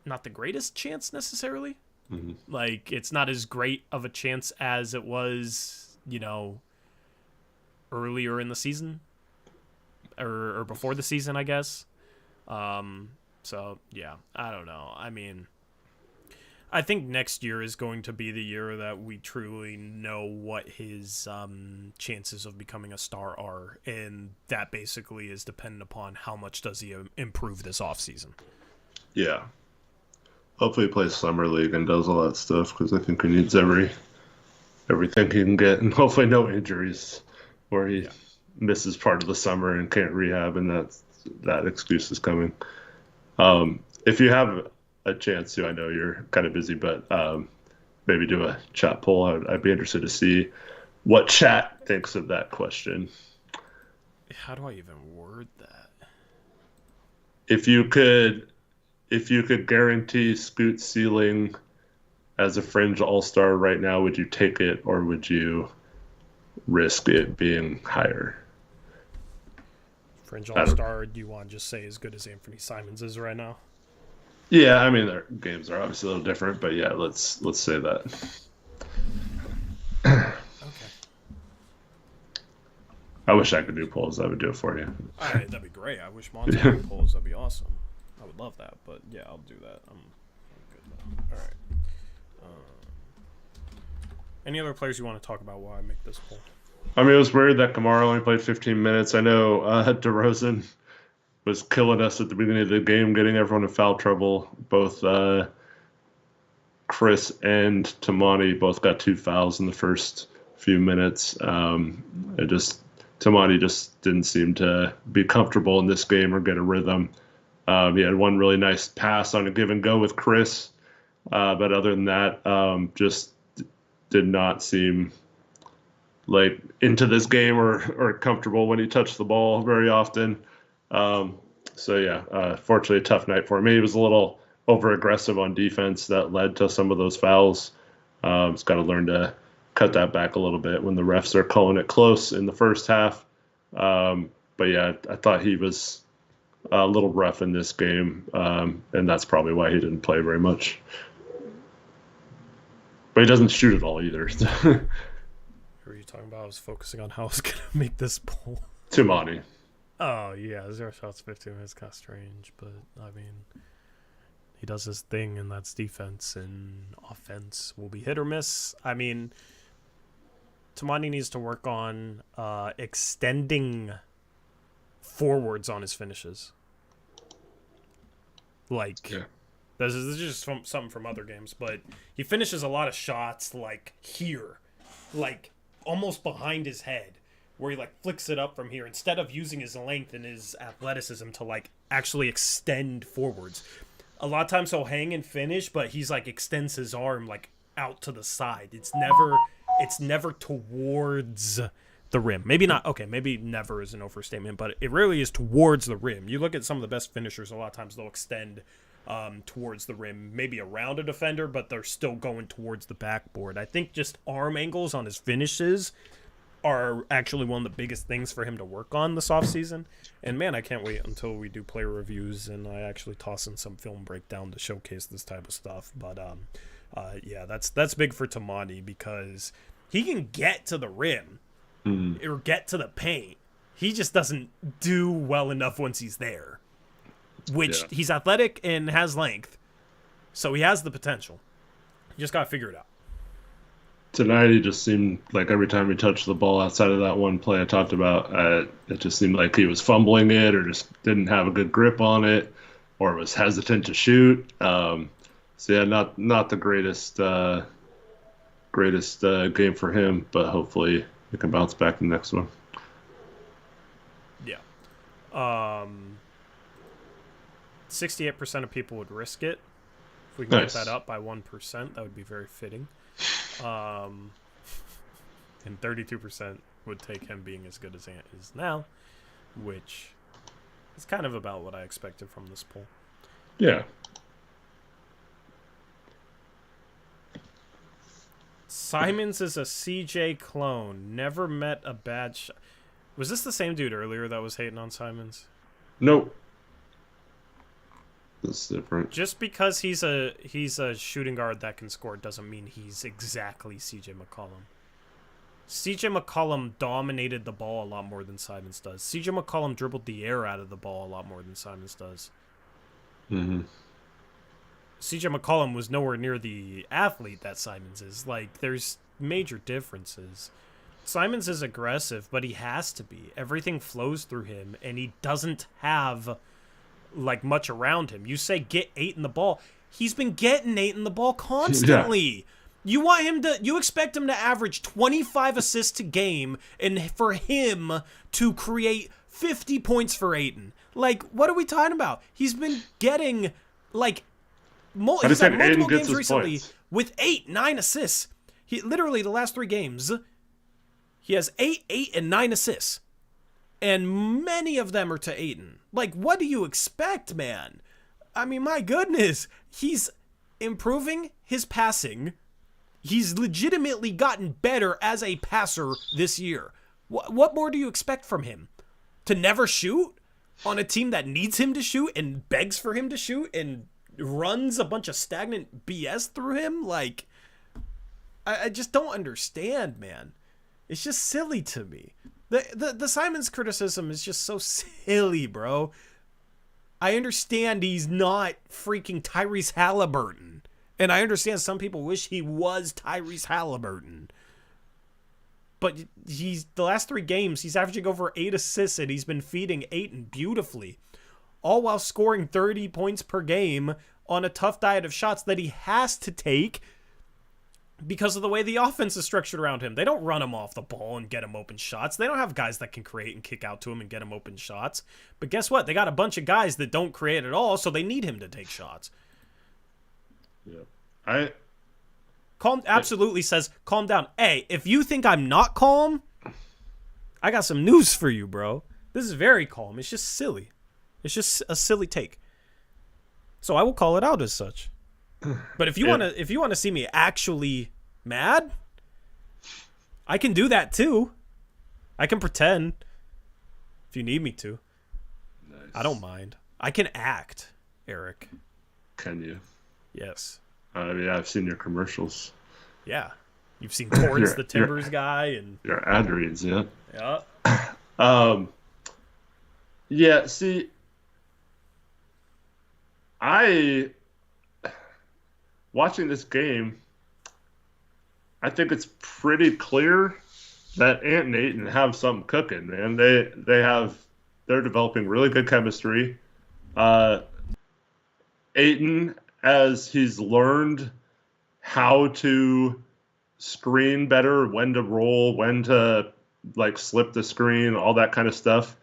the greatest chance necessarily. Mm-hmm. Like, it's not as great of a chance as it was, earlier in the season or before the season, I guess. So, yeah, I don't know. I mean, I think next year is going to be the year that we truly know what his chances of becoming a star are, and that basically is dependent upon how much does he improve this offseason. Yeah. Hopefully he plays summer league and does all that stuff because I think he needs everything he can get, and hopefully no injuries where he Yeah. misses part of the summer and can't rehab, and that excuse is coming. If you have a chance to, I know you're kind of busy, but maybe do a chat poll. I'd be interested to see what chat thinks of that question. How do I even word that? If you could guarantee Scoot's ceiling as a fringe all-star right now, would you take it or would you risk it being higher? Fringe All-Star, do you want to just say as good as Anfernee Simons is right now? Yeah, I mean their games are obviously a little different, but yeah, let's say that. Okay. I wish I could do polls. I would do it for you. All right, that'd be great. I wish Monty could polls. That'd be awesome. I would love that, but yeah, I'll do that. I'm good though. All right. Any other players you want to talk about while I make this poll? I mean, it was weird that Kamara only played 15 minutes. I know DeRozan was killing us at the beginning of the game, getting everyone in foul trouble. Both Chris and Tamani both got 2 fouls in the first few minutes. Tamani just didn't seem to be comfortable in this game or get a rhythm. He had one really nice pass on a give and go with Chris, but other than that, just did not seem like into this game or comfortable when he touched the ball very often. Fortunately, a tough night for me. He was a little over aggressive on defense that led to some of those fouls. He's got to learn to cut that back a little bit when the refs are calling it close in the first half. I thought he was a little rough in this game, and that's probably why he didn't play very much. But he doesn't shoot at all either. Who are you talking about? I was focusing on how I was going to make this poll. Tumani. Oh, yeah. 0 shots, 15 minutes. Kind of strange, but I mean, he does his thing, and that's defense, and offense will be hit or miss. I mean, Tamani needs to work on extending forwards on his finishes. This is just something from other games, but he finishes a lot of shots here, almost behind his head, where he flicks it up from here instead of using his length and his athleticism to actually extend forwards. A lot of times he'll hang and finish, but he's extends his arm out to the side. It's never towards the rim. Maybe not. Okay, maybe never is an overstatement, but it really is towards the rim. You look at some of the best finishers, a lot of times they'll extend towards the rim, maybe around a defender, but they're still going towards the backboard. I think just arm angles on his finishes are actually one of the biggest things for him to work on this offseason. And man, I can't wait until we do player reviews and I actually toss in some film breakdown to showcase this type of stuff. But that's big for Tamani because he can get to the rim or get to the paint. He just doesn't do well enough once he's there. He's athletic and has length, so he has the potential. You just got to figure it out. Tonight, he just seemed like every time he touched the ball outside of that one play I talked about, it just seemed like he was fumbling it or just didn't have a good grip on it or was hesitant to shoot. Not the greatest game for him, but hopefully he can bounce back in the next one. Yeah. 68% of people would risk it. If we can get that up by 1%, that would be very fitting. And 32% would take him being as good as Ant is now, which is kind of about what I expected from this poll. Yeah. Simons is a CJ clone. Never met a bad shot. Was this the same dude earlier that was hating on Simons? Nope. That's different. Just because he's a shooting guard that can score doesn't mean he's exactly CJ McCollum. CJ McCollum dominated the ball a lot more than Simons does. CJ McCollum dribbled the air out of the ball a lot more than Simons does. Mm-hmm. CJ McCollum was nowhere near the athlete that Simons is. There's major differences. Simons is aggressive, but he has to be. Everything flows through him, and he doesn't have much around him. You say get 8 in the ball. He's been getting Ayton the ball constantly. Yeah. You expect him to average 25 assists a game and for him to create 50 points for Ayton. Like, what are we talking about? He's been getting, like, he's had multiple games recently points with 8-9 assists. He literally, the last 3 games, he has 8, 8, and 9 assists. And many of them are to Ayton. Like, what do you expect, man? I mean, my goodness. He's improving his passing. He's legitimately gotten better as a passer this year. What more do you expect from him? To never shoot on a team that needs him to shoot and begs for him to shoot and runs a bunch of stagnant BS through him? Like, I just don't understand, man. It's just silly to me. The Simons criticism is just so silly, bro. I understand he's not freaking Tyrese Halliburton. And I understand some people wish he was Tyrese Halliburton. But the last 3 games, he's averaging over 8 assists and he's been feeding Ayton beautifully. All while scoring 30 points per game on a tough diet of shots that he has to take because of the way the offense is structured around him. They don't run him off the ball and get him open shots. They don't have guys that can create and kick out to him and get him open shots. But guess what? They got a bunch of guys that don't create at all, so they need him to take shots. Yeah. Absolutely says, calm down. Hey, if you think I'm not calm, I got some news for you, bro. This is very calm. It's just silly. It's just a silly take. So I will call it out as such. But if you want to see me actually mad, I can do that too. I can pretend if you need me to. Nice. I don't mind. I can act, Eric. Can you? Yes. I mean, I've seen your commercials. Yeah. You've seen Torrance the Timbers guy and your ad reads, yeah. Yeah. Yeah, see, watching this game, I think it's pretty clear that Ant and Ayton have something cooking, man. They're developing really good chemistry. Ayton, as he's learned how to screen better, when to roll, when to like slip the screen, all that kind of stuff,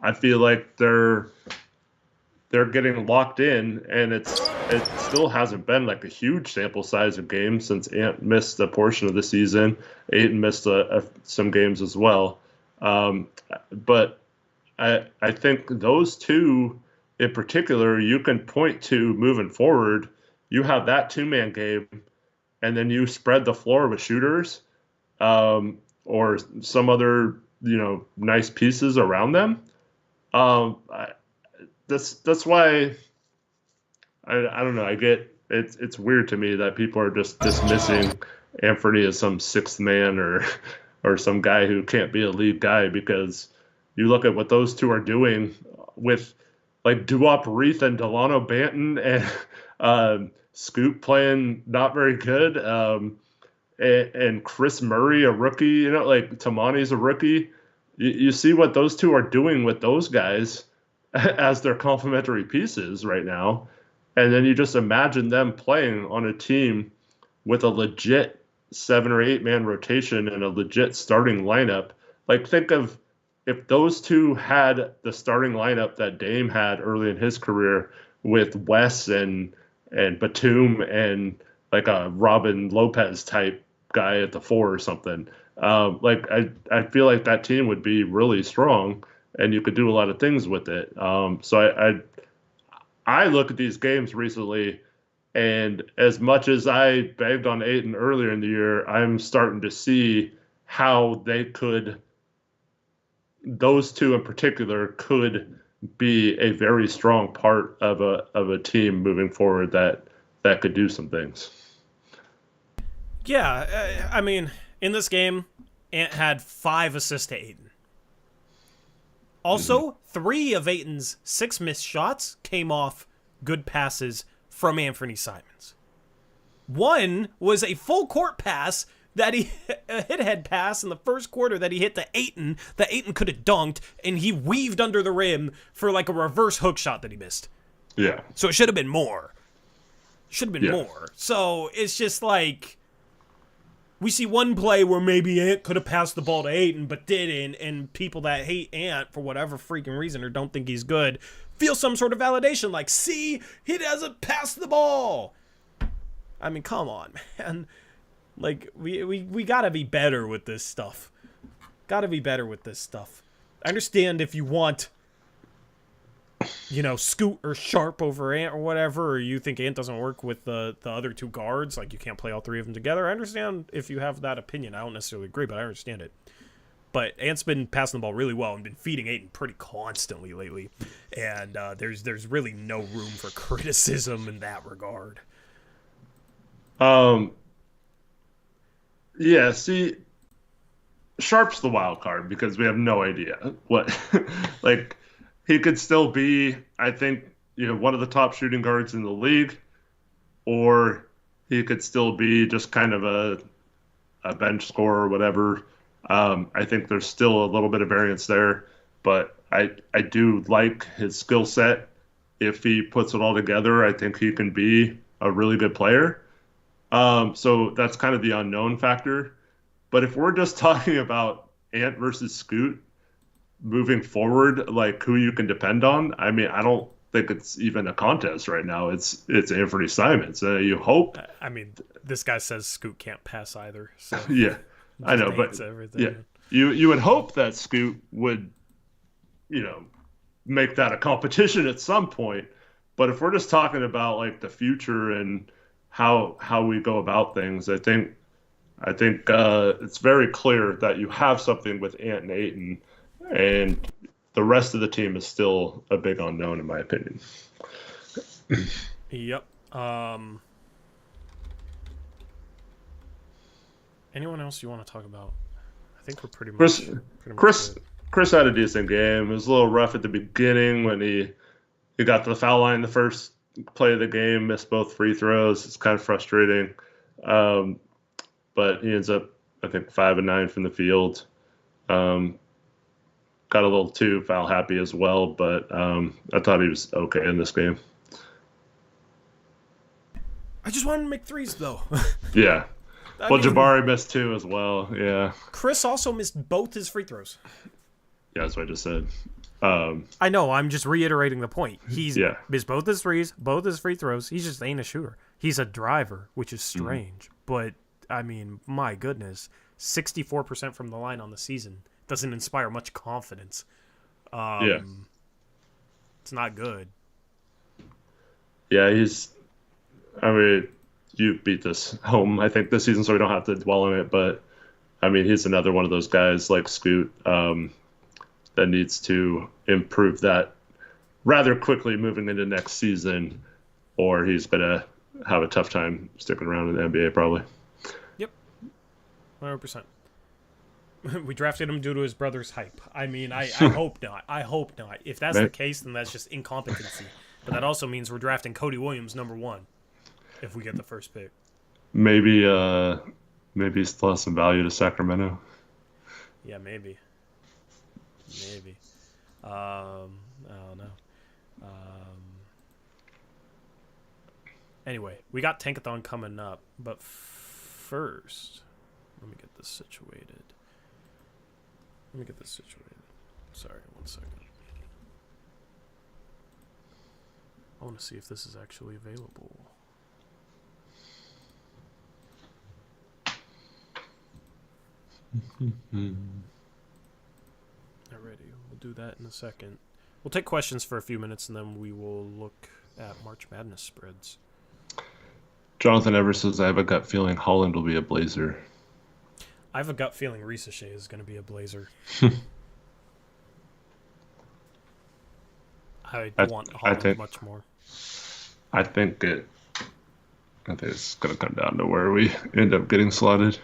I feel like they're getting locked in, and it still hasn't been like a huge sample size of games since Ant missed a portion of the season. Ayton missed some games as well. But I think those two in particular, you can point to moving forward. You have that 2-man game, and then you spread the floor with shooters or some other, nice pieces around them. That's why I don't know. I get it's weird to me that people are just dismissing Anfernee as some 6th man or some guy who can't be a lead guy, because you look at what those two are doing with like Duop Reith and Delano Banton and Scoop playing not very good, and Chris Murray, a rookie, like Tamani's a rookie. You see what those two are doing with those guys as their complementary pieces right now. And then you just imagine them playing on a team with a legit 7 or 8 man rotation and a legit starting lineup. Like, think of if those two had the starting lineup that Dame had early in his career with Wes and Batum and like a Robin Lopez type guy at the 4 or something. I feel like that team would be really strong, and you could do a lot of things with it. So I look at these games recently, and as much as I begged on Ayton earlier in the year, I'm starting to see how those two in particular could be a very strong part of a team moving forward that could do some things. Yeah, I mean, in this game, Ant had 5 assists to Ayton. Also, 3 of Ayton's 6 missed shots came off good passes from Anfernee Simons. 1 was a full court pass that a hit-head pass in the first quarter that he hit to Ayton, that Ayton could have dunked, and he weaved under the rim for like a reverse hook shot that he missed. Yeah. So it should have been more. Should have been more. So it's just like we see one play where maybe Ant could have passed the ball to Ayton but didn't, and people that hate Ant for whatever freaking reason or don't think he's good feel some sort of validation like, see, he doesn't pass the ball. I mean, come on, man. Like, we gotta be better with this stuff. Gotta be better with this stuff. I understand if you want, you know, Scoot or Sharp over Ant or whatever, or you think Ant doesn't work with the other two guards, like you can't play all three of them together. I understand if you have that opinion. I don't necessarily agree, but I understand it. But Ant's been passing the ball really well and been feeding Ayton pretty constantly lately. And there's really no room for criticism in that regard. Yeah, see, Sharp's the wild card because we have no idea what, like, he could still be, I think, you know, one of the top shooting guards in the league, or he could still be just kind of a bench scorer or whatever. I think there's still a little bit of variance there, but I do like his skill set. If he puts it all together, I think he can be a really good player. So that's kind of the unknown factor. But if we're just talking about Ant versus Scoot moving forward, like who you can depend on, I mean, I don't think it's even a contest right now. It's Anfernee Simons. You hope. I mean, this guy says Scoot can't pass either. So yeah, I know, but everything. Yeah, you would hope that Scoot would, you know, make that a competition at some point. But if we're just talking about like the future and how we go about things, I think it's very clear that you have something with Ant and Ayton, and the rest of the team is still a big unknown, in my opinion. Yep. Anyone else you want to talk about? I think we're pretty much good. Chris had a decent game. It was a little rough at the beginning when he got to the foul line the first play of the game, missed both free throws. It's kind of frustrating. But he ends up, I think, 5 of 9 from the field. Got a little too foul happy as well, but I thought he was okay in this game. I just wanted to make threes, though. Yeah. Well, Jabari missed 2 as well. Yeah. Chris also missed both his free throws. Yeah, that's what I just said. I know. I'm just reiterating the point. He's missed both his threes, both his free throws. He just ain't a shooter. He's a driver, which is strange. But, I mean, my goodness. 64% from the line on the season doesn't inspire much confidence. It's not good. Yeah, I mean, you beat this home, I think, this season, so we don't have to dwell on it. But, I mean, he's another one of those guys like Scoot that needs to improve that rather quickly moving into next season, or he's going to have a tough time sticking around in the NBA probably. Yep, 100%. We drafted him due to his brother's hype. I mean, I hope not. I hope not. If that's the case, then that's just incompetency. But that also means we're drafting Cody Williams #1 if we get the first pick. Maybe he still has some value to Sacramento. Yeah, maybe. I don't know. Anyway, we got Tankathon coming up, but first, let me get this situated. Sorry, 1 second. I want to see if this is actually available. Alrighty, we'll do that in a second. We'll take questions for a few minutes, and then we will look at March Madness spreads. Jonathan Evers says, I have a gut feeling Holland will be a Blazer. I have a gut feeling Risache is going to be a Blazer. I want Holland much more. I think it's going to come down to where we end up getting slotted.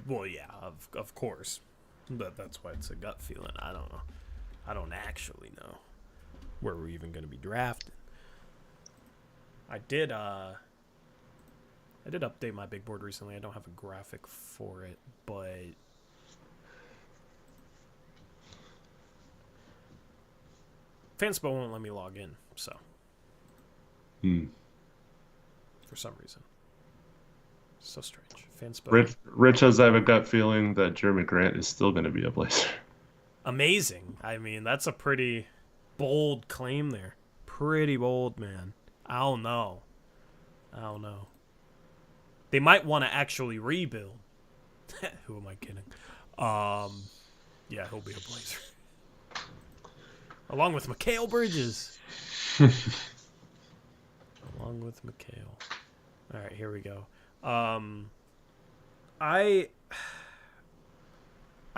Well, yeah, of course. But that's why it's a gut feeling. I don't know. I don't actually know where we're even going to be drafted. I did update my big board recently. I don't have a graphic for it, but Fanspo won't let me log in, so For some reason. So strange. Rich has I have a gut feeling that Jeremy Grant is still going to be a Blazer. Amazing. I mean, that's a pretty bold claim there. Pretty bold, man. I don't know. They might want to actually rebuild. Who am I kidding? Yeah, he'll be a Blazer. Along with Mikal Bridges. Along with Mikal. All right, here we go. I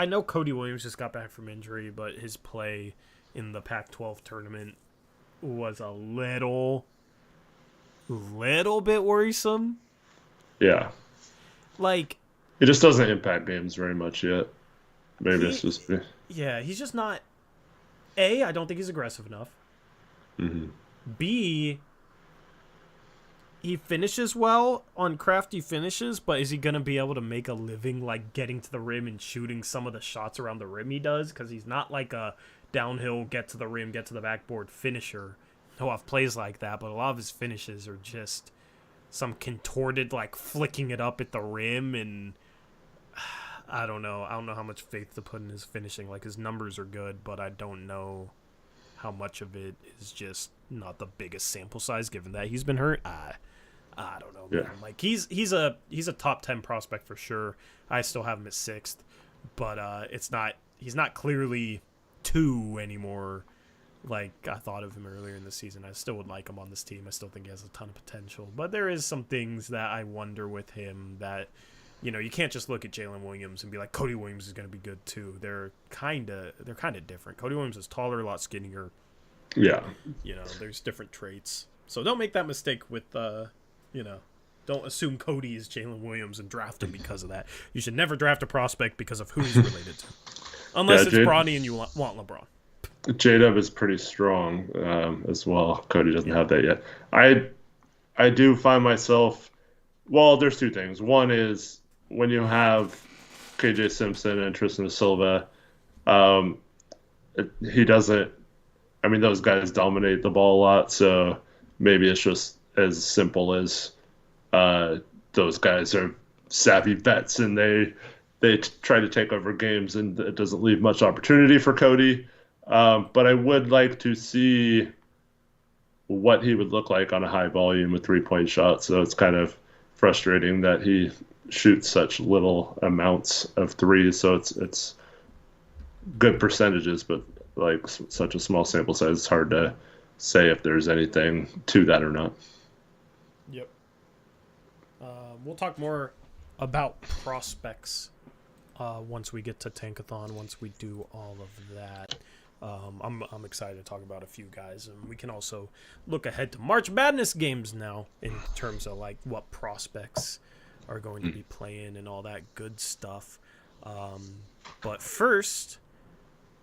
know Cody Williams just got back from injury, but his play in the Pac-12 tournament was a little bit worrisome. Yeah. Like, it just doesn't impact games very much yet. Maybe it's just me. Yeah, he's just not. A, I don't think he's aggressive enough. Mm-hmm. B, he finishes well on crafty finishes, but is he going to be able to make a living like getting to the rim and shooting some of the shots around the rim he does? Because he's not like a downhill, get to the rim, get to the backboard finisher. He'll have plays like that, but a lot of his finishes are just some contorted, like flicking it up at the rim, and I don't know how much faith to put in his finishing. Like, his numbers are good, but I don't know how much of it is just not the biggest sample size given that he's been hurt. I don't know, man. Yeah. Like, he's a top 10 prospect for sure. I still have him at 6th, but he's not clearly 2 anymore like I thought of him earlier in the season. I still would like him on this team. I still think he has a ton of potential, but there is some things that I wonder with him that, you know, you can't just look at Jalen Williams and be like, Cody Williams is going to be good too. They're kind of different. Cody Williams is taller, a lot skinnier. Yeah. You know, there's different traits. So don't make that mistake with, don't assume Cody is Jalen Williams and draft him because of that. You should never draft a prospect because of who he's related to. Unless it's Bronny and you want LeBron. J-Dub is pretty strong as well. Cody doesn't have that yet. I do find myself, well, there's two things. One is when you have KJ Simpson and Tristan Silva, he doesn't, I mean, those guys dominate the ball a lot, so maybe it's just as simple as those guys are savvy vets and they try to take over games, and it doesn't leave much opportunity for Cody. But I would like to see what he would look like on a high volume with 3-point shots. So it's kind of frustrating that he shoots such little amounts of threes. So it's good percentages, but like such a small sample size, it's hard to say if there's anything to that or not. Yep. We'll talk more about prospects once we get to Tankathon, once we do all of that. I'm excited to talk about a few guys, and we can also look ahead to March Madness games now in terms of like what prospects are going to be playing and all that good stuff. But first,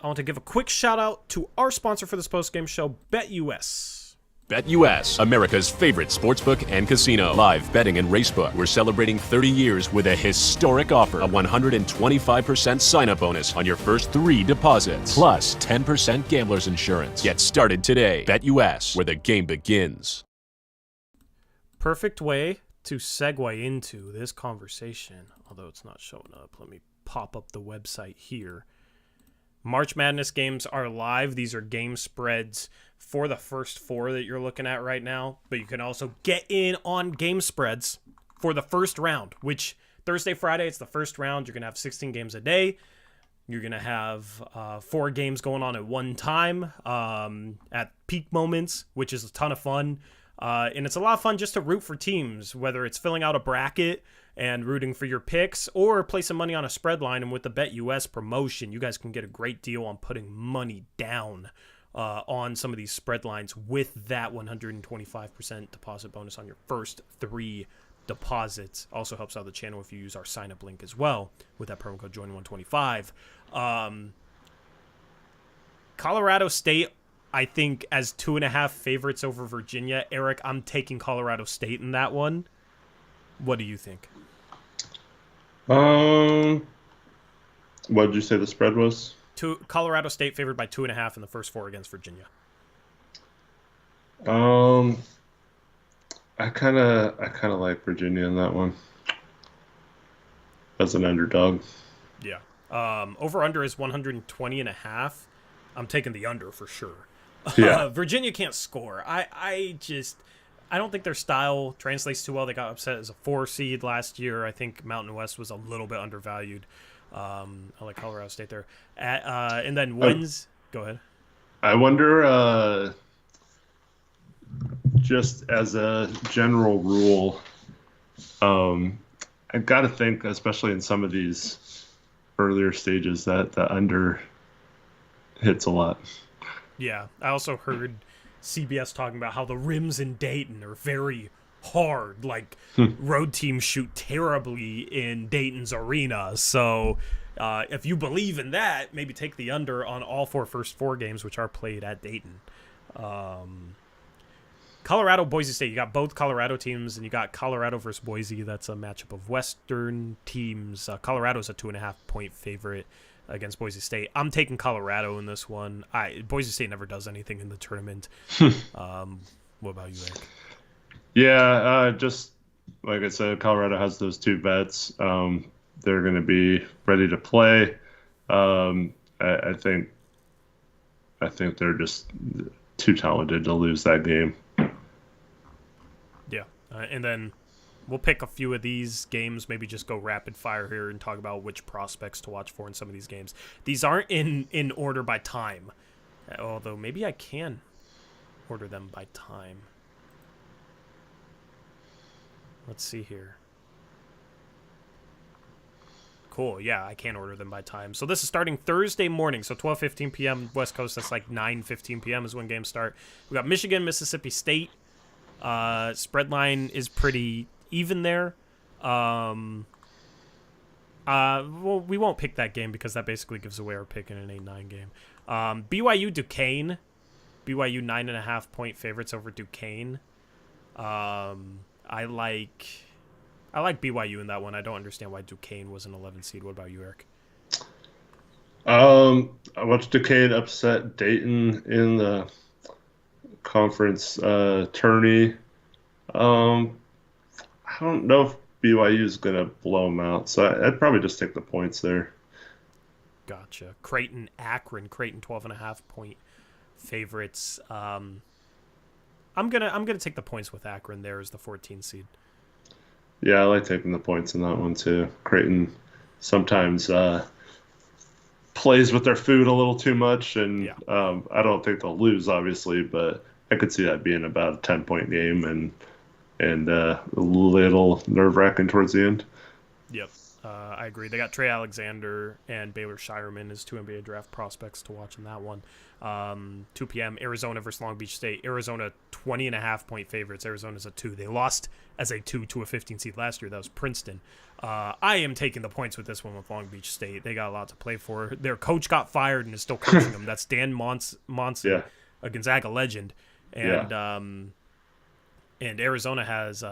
I want to give a quick shout out to our sponsor for this postgame show, BetUS. BetUS, America's favorite sportsbook and casino. Live betting and racebook. We're celebrating 30 years with a historic offer. A 125% sign-up bonus on your first 3 deposits. Plus 10% gambler's insurance. Get started today. BetUS, where the game begins. Perfect way to segue into this conversation, although it's not showing up. Let me pop up the website here. March Madness games are live. These are game spreads for the first 4 that you're looking at right now. But you can also get in on game spreads for the first round, which Thursday, Friday, it's the first round. You're going to have 16 games a day. You're going to have 4 games going on at one time at peak moments, which is a ton of fun. And it's a lot of fun just to root for teams, whether it's filling out a bracket and rooting for your picks or placing money on a spread line. And with the BetUS promotion, you guys can get a great deal on putting money down on some of these spread lines with that 125% deposit bonus on your first 3 deposits. Also helps out the channel if you use our sign-up link as well with that promo code JOIN125. Colorado State, I think, as 2.5 favorites over Virginia. Eric, I'm taking Colorado State in that one. What do you think? What did you say the spread was? Colorado State favored by 2.5 in the first 4 against Virginia. I kind of like Virginia in that one as an underdog. Yeah. Over under is 120 and a half. I'm taking the under for sure. Yeah. Virginia can't score. I don't think their style translates too well. They got upset as a 4 seed last year. I think Mountain West was a little bit undervalued. I like Colorado State there. And then wins. Go ahead. I wonder, just as a general rule, I got to think, especially in some of these earlier stages, that the under hits a lot. Yeah, I also heard CBS talking about how the rims in Dayton are very hard. Like road teams shoot terribly in Dayton's arena. So if you believe in that, maybe take the under on all first four games, which are played at Dayton. Colorado, Boise State. You got both Colorado teams, and you got Colorado versus Boise. That's a matchup of Western teams. Colorado's a 2.5-point favorite against Boise State. I'm taking Colorado in this one. Boise State never does anything in the tournament. What about you, Eric? Yeah, just like I said, Colorado has those two vets. They're going to be ready to play. I think they're just too talented to lose that game. Yeah, and then we'll pick a few of these games, maybe just go rapid fire here and talk about which prospects to watch for in some of these games. These aren't in order by time, although maybe I can order them by time. Let's see here. Cool, yeah, I can order them by time. So this is starting Thursday morning, so 12:15 p.m. West Coast. That's like 9:15 p.m. is when games start. We got Michigan, Mississippi State. Spread line is pretty even there. Well, we won't pick that game because that basically gives away our pick in an 8-9 game. BYU, Duquesne. BYU 9.5-point favorites over Duquesne. I like BYU in that one. I don't understand why Duquesne was an 11 seed. What about you, Eric? I watched Duquesne upset Dayton in the conference tourney. I don't know if BYU is going to blow them out, so I'd probably just take the points there. Gotcha. Creighton, Akron. Creighton 12.5-point favorites. I'm gonna take the points with Akron there as the 14 seed. Yeah, I like taking the points in that one too. Creighton sometimes plays with their food a little too much, and Yeah. I don't think they'll lose, obviously, but I could see that being about a 10-point game and a little nerve-wracking towards the end. Yep, I agree. They got Trey Alexander and Baylor Shireman as two NBA draft prospects to watch in that one. 2 p.m. Arizona versus Long Beach State. Arizona 20.5-point favorites. Arizona's a 2. They lost as a 2 to a 15 seed last year. That was Princeton. I am taking the points with this one with Long Beach State. They got a lot to play for. Their coach got fired and is still coaching them. That's Dan Monson, a Gonzaga legend. And and Arizona has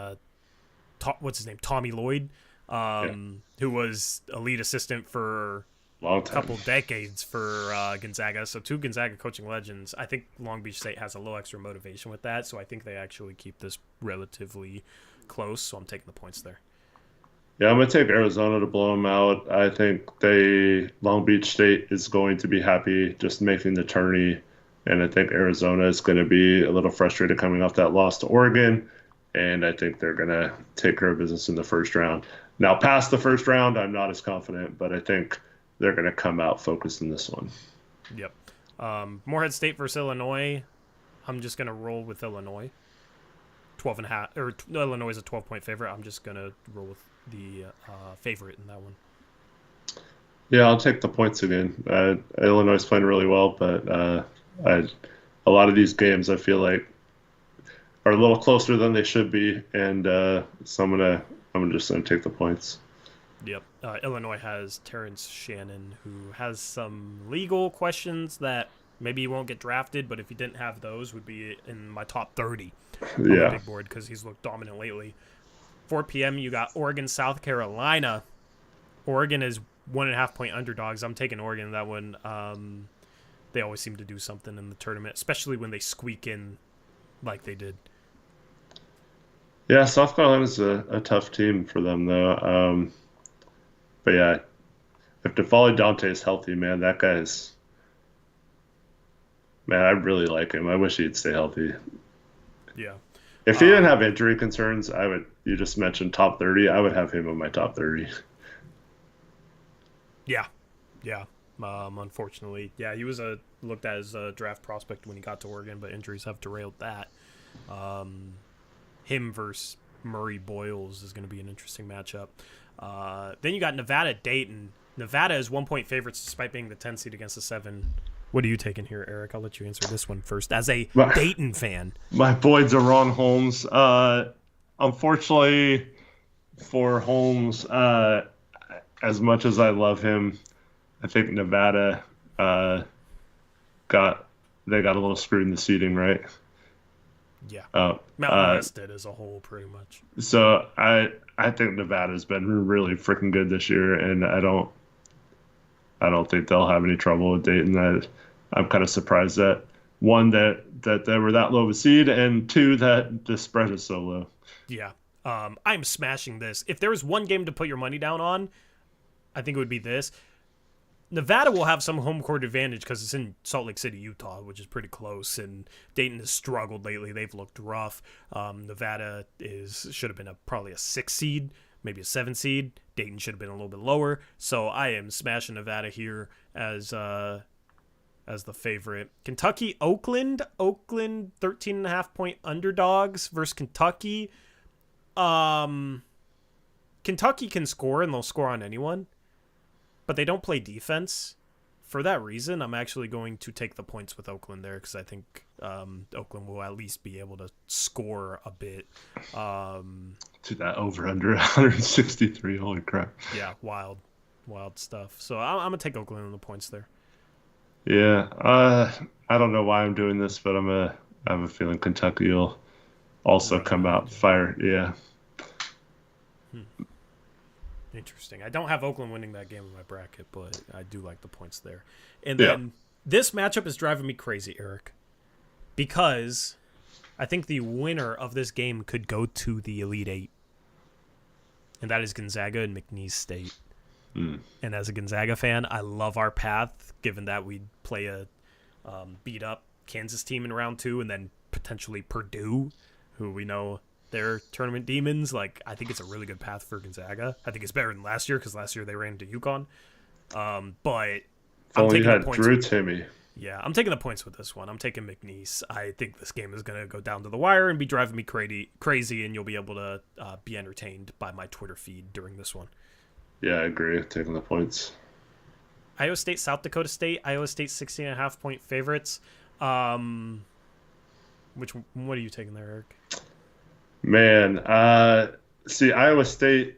what's his name, Tommy Lloyd, who was a lead assistant for a couple decades for Gonzaga. So two Gonzaga coaching legends. I think Long Beach State has a little extra motivation with that, so I think they actually keep this relatively close. So I'm taking the points there. Yeah, I'm going to take Arizona to blow them out. I think Long Beach State is going to be happy just making the tourney. And I think Arizona is going to be a little frustrated coming off that loss to Oregon. And I think they're going to take care of business in the first round. Now, past the first round, I'm not as confident, but I think they're going to come out focused in this one. Yep. Morehead State versus Illinois. I'm just going to roll with Illinois. 12.5, or Illinois is a 12-point favorite. I'm just going to roll with the favorite in that one. Yeah, I'll take the points again. Illinois is playing really well, but a lot of these games I feel like are a little closer than they should be, and so I'm just gonna take the points. Yep. Illinois has Terrence Shannon, who has some legal questions that maybe he won't get drafted, but if he didn't have those, would be in my top 30 on the big board because he's looked dominant lately. 4 p.m. You got Oregon, South Carolina. Oregon is 1.5-point underdogs. I'm taking Oregon in that one. They always seem to do something in the tournament, especially when they squeak in like they did. Yeah, South Carolina's a tough team for them though. But yeah, if Defali Dante is healthy, man, that guy's man. I really like him. I wish he'd stay healthy. Yeah. If he didn't have injury concerns, I would. You just mentioned top 30. I would have him in my top 30. Yeah. Yeah. Unfortunately, yeah, he was looked at as a draft prospect when he got to Oregon, but injuries have derailed that. Him versus Murray Boyles is going to be an interesting matchup. Then you got Nevada Dayton. Nevada is 1-point favorites despite being the 10 seed against the 7. What are you taking here, Eric? I'll let you answer this one first. As a Dayton fan, my boy Deron Holmes. Unfortunately for Holmes, as much as I love him, I think Nevada got a little screwed in the seeding, right? Yeah. Mountain West did as a whole, pretty much. So I think Nevada's been really freaking good this year, and I don't think they'll have any trouble with Dayton. I'm kind of surprised that one that they were that low of a seed, and two that the spread is so low. Yeah. I'm smashing this. If there was one game to put your money down on, I think it would be this. Nevada will have some home court advantage because it's in Salt Lake City, Utah, which is pretty close, and Dayton has struggled lately. They've looked rough. Nevada should have been probably a 6 seed, maybe a 7 seed. Dayton should have been a little bit lower. So I am smashing Nevada here as the favorite. Kentucky, Oakland 13.5-point underdogs versus Kentucky. Kentucky can score, and they'll score on anyone, but they don't play defense. For that reason, I'm actually going to take the points with Oakland there because I think Oakland will at least be able to score a bit. To that over-under 163, holy crap. Yeah, wild stuff. So I'm going to take Oakland on the points there. Yeah, I don't know why I'm doing this, but I have a feeling Kentucky will also come out fire. Yeah. Interesting. I don't have Oakland winning that game in my bracket, but I do like the points there. And then this matchup is driving me crazy, Eric, because I think the winner of this game could go to the Elite Eight, and that is Gonzaga and McNeese State. And as a Gonzaga fan, I love our path, given that we'd play a beat-up Kansas team in round 2 and then potentially Purdue, who we know they're tournament demons. Like, I think it's a really good path for Gonzaga. I think it's better than last year because last year they ran into UConn. But I'm taking the points. Drew Timmy. Yeah, I'm taking the points with this one. I'm taking McNeese. I think this game is going to go down to the wire and be driving me crazy, and you'll be able to be entertained by my Twitter feed during this one. Yeah, I agree. Taking the points. Iowa State, South Dakota State. Iowa State 16.5-point favorites. What are you taking there, Eric? Man, see, Iowa State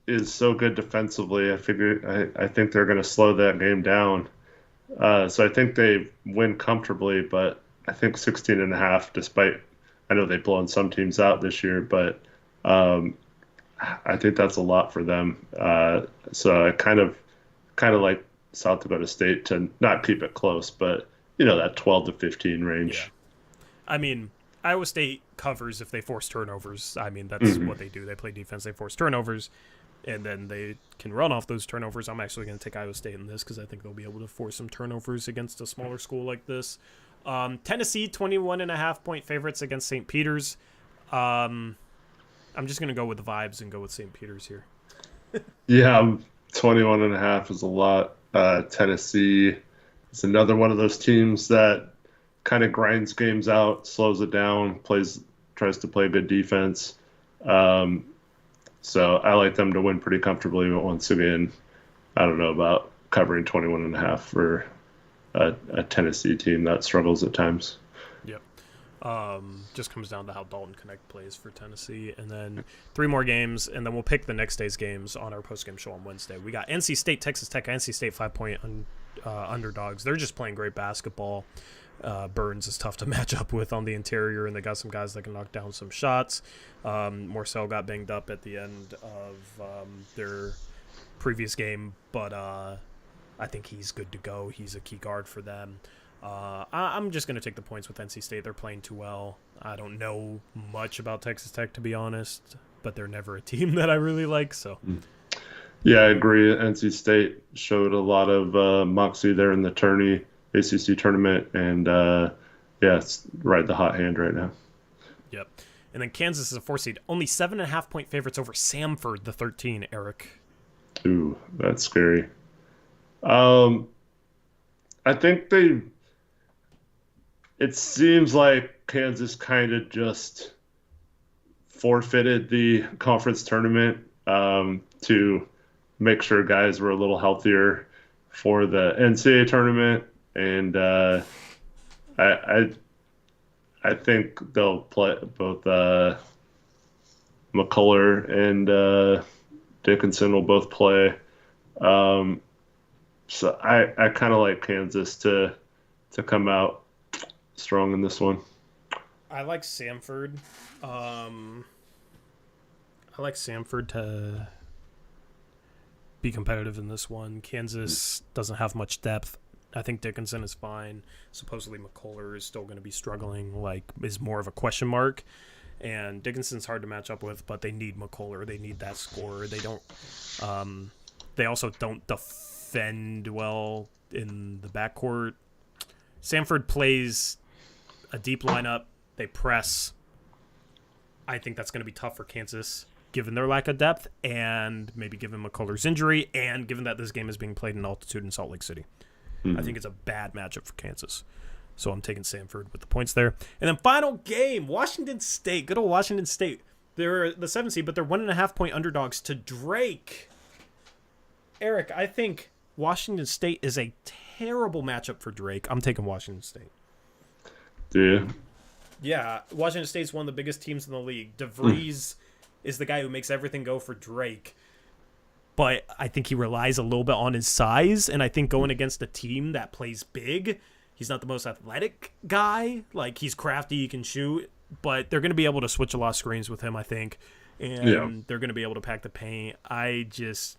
is so good defensively. I think they're going to slow that game down. So I think they win comfortably, but I think 16.5, despite I know they've blown some teams out this year, but I think that's a lot for them. So I kind of like South Dakota State to not keep it close, but that 12 to 15 range. Yeah. I mean, Iowa State covers if they force turnovers. I mean, that's what they do. They play defense, they force turnovers, and then they can run off those turnovers. I'm actually going to take Iowa State in this because I think they'll be able to force some turnovers against a smaller school like this. Tennessee, 21.5-point favorites against St. Peter's. I'm just going to go with the vibes and go with St. Peter's here. Yeah, 21.5 is a lot. Tennessee is another one of those teams that kind of grinds games out, slows it down, tries to play good defense. So I like them to win pretty comfortably. But once again, I don't know about covering 21.5 for a Tennessee team that struggles at times. Yep. Just comes down to how Dalton Connect plays for Tennessee. And then 3 more games, and then we'll pick the next day's games on our postgame show on Wednesday. We got NC State, Texas Tech. NC State 5-point underdogs. They're just playing great basketball. Burns is tough to match up with on the interior, and they got some guys that can knock down some shots. Morcell got banged up at the end of their previous game, but I think he's good to go. He's a key guard for them. I'm just going to take the points with NC State. They're playing too well. I don't know much about Texas Tech, to be honest, but they're never a team that I really like. So, Yeah, I agree. NC State showed a lot of moxie there in the ACC tournament, and it's right the hot hand right now. yep. And then Kansas is a 4 seed, only 7.5-point favorites over Samford, the 13. Eric. Ooh, that's scary. I think it seems like Kansas kind of just forfeited the conference tournament to make sure guys were a little healthier for the NCAA tournament, and I think they'll play both McCullough and Dickinson will both play. So I kind of like Kansas to come out strong in this one. I like Samford. I like Samford to be competitive in this one. Kansas doesn't have much depth. I think Dickinson is fine. Supposedly McCullough is still going to be struggling, is more of a question mark. And Dickinson's hard to match up with, but they need McCullough. They need that scorer. They don't. They also don't defend well in the backcourt. Samford plays a deep lineup. They press. I think that's going to be tough for Kansas, given their lack of depth, and maybe given McCullough's injury, and given that this game is being played in altitude in Salt Lake City. I think it's a bad matchup for Kansas. So I'm taking Samford with the points there. And then final game, Washington State. Good old Washington State. They're the 7 seed, but they're 1.5-point underdogs to Drake. Eric, I think Washington State is a terrible matchup for Drake. I'm taking Washington State. Do you? Yeah, Washington State's one of the biggest teams in the league. DeVries is the guy who makes everything go for Drake. But I think he relies a little bit on his size, and I think going against a team that plays big, he's not the most athletic guy. He's crafty, he can shoot, but they're going to be able to switch a lot of screens with him, I think, and they're going to be able to pack the paint. I just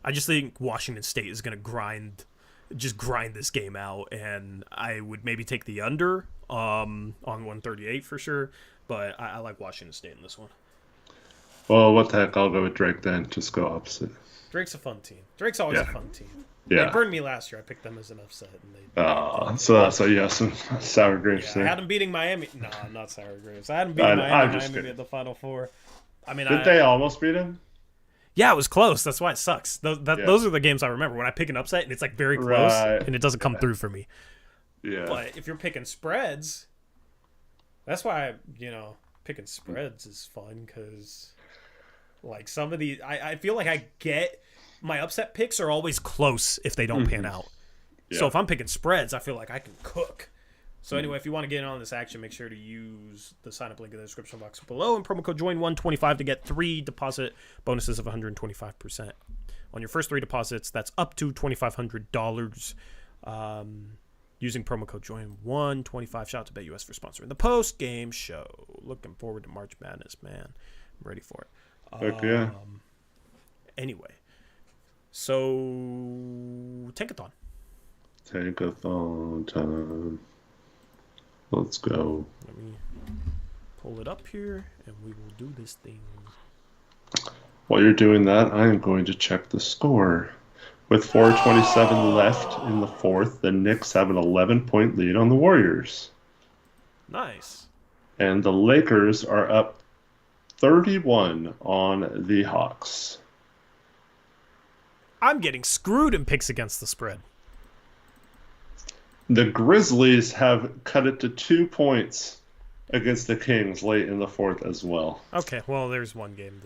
think Washington State is going to grind this game out, and I would maybe take the under on 138 for sure, but I like Washington State in this one. Well, what the heck? I'll go with Drake then. Just go opposite. Drake's a fun team. Drake's always a fun team. Yeah. They burned me last year. I picked them as an upset. So you have some sour grapes there. I had them beating Miami. No, not sour grapes. I had them beating Miami at the Final Four. Did they almost beat him? Yeah, it was close. That's why it sucks. Those are the games I remember. When I pick an upset and it's very close and it doesn't come through for me. Yeah. But if you're picking spreads, that's why, picking spreads is fun because... some of the I feel like I get my upset picks are always close if they don't pan out. Yeah. So if I'm picking spreads, I feel like I can cook. So anyway, if you want to get in on this action, make sure to use the sign-up link in the description box below and promo code JOIN125 to get 3 deposit bonuses of 125%. On your first 3 deposits, that's up to $2,500 using promo code JOIN125. Shout out to BetUS for sponsoring the post-game show. Looking forward to March Madness, man. I'm ready for it. Heck yeah. Anyway, so Tankathon. Tankathon time. Let's go. Let me pull it up here, and we will do this thing. While you're doing that, I am going to check the score. With 4:27 left in the fourth, the Knicks have an 11-point lead on the Warriors. Nice. And the Lakers are up 31 on the Hawks. I'm getting screwed in picks against the spread. The Grizzlies have cut it to 2 points against the Kings late in the fourth as well. Okay, well, there's one game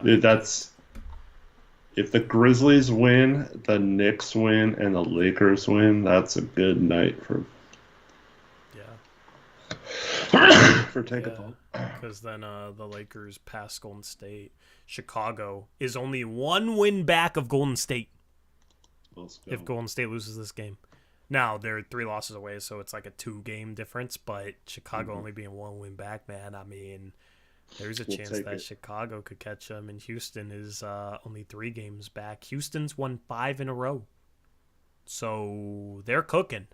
that's if the Grizzlies win, the Knicks win, and the Lakers win, that's a good night for Tankathon. Because then the Lakers pass Golden State. Chicago is only 1 win back of Golden State if Golden State loses this game. Now, they're 3 losses away, so it's like a 2-game difference, but Chicago only being 1 win back, man, I mean, there's a chance that Chicago could catch them, and Houston is only 3 games back. Houston's won 5 in a row. So they're cooking.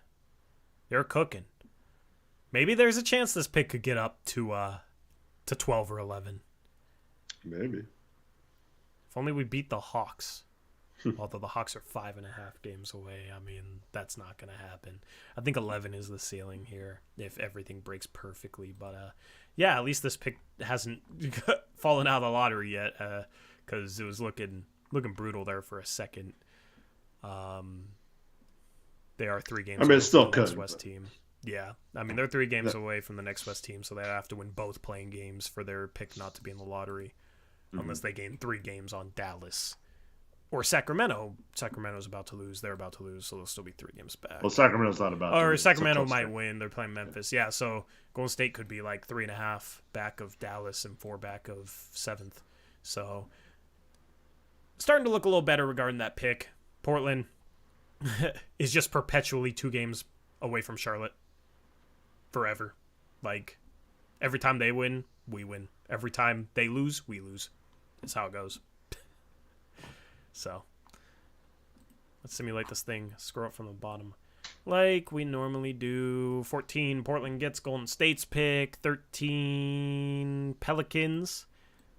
Maybe there's a chance this pick could get up to 12 or 11. Maybe. If only we beat the Hawks. Although the Hawks are 5.5 games away. I mean, that's not going to happen. I think 11 is the ceiling here if everything breaks perfectly. But, yeah, at least this pick hasn't fallen out of the lottery yet because it was looking brutal there for a second. They are 3 games I mean, it still from the next could. West team. Yeah. I mean, they're 3 games away from the next West team, so they have to win both playing games for their pick not to be in the lottery unless they gain 3 games on Dallas. Or Sacramento. Sacramento's about to lose. They're about to lose, so they'll still be 3 games back. Well, Sacramento's not about to Or lose. Sacramento might win. They're playing Memphis. Yeah, so Golden State could be like 3.5 back of Dallas and 4 back of 7th. So starting to look a little better regarding that pick. Portland is just perpetually 2 games away from Charlotte. Forever. Like, every time they win, we win. Every time they lose, we lose. That's how it goes. So, let's simulate this thing. Scroll up from the bottom. Like we normally do. 14, Portland gets Golden State's pick. 13, Pelicans.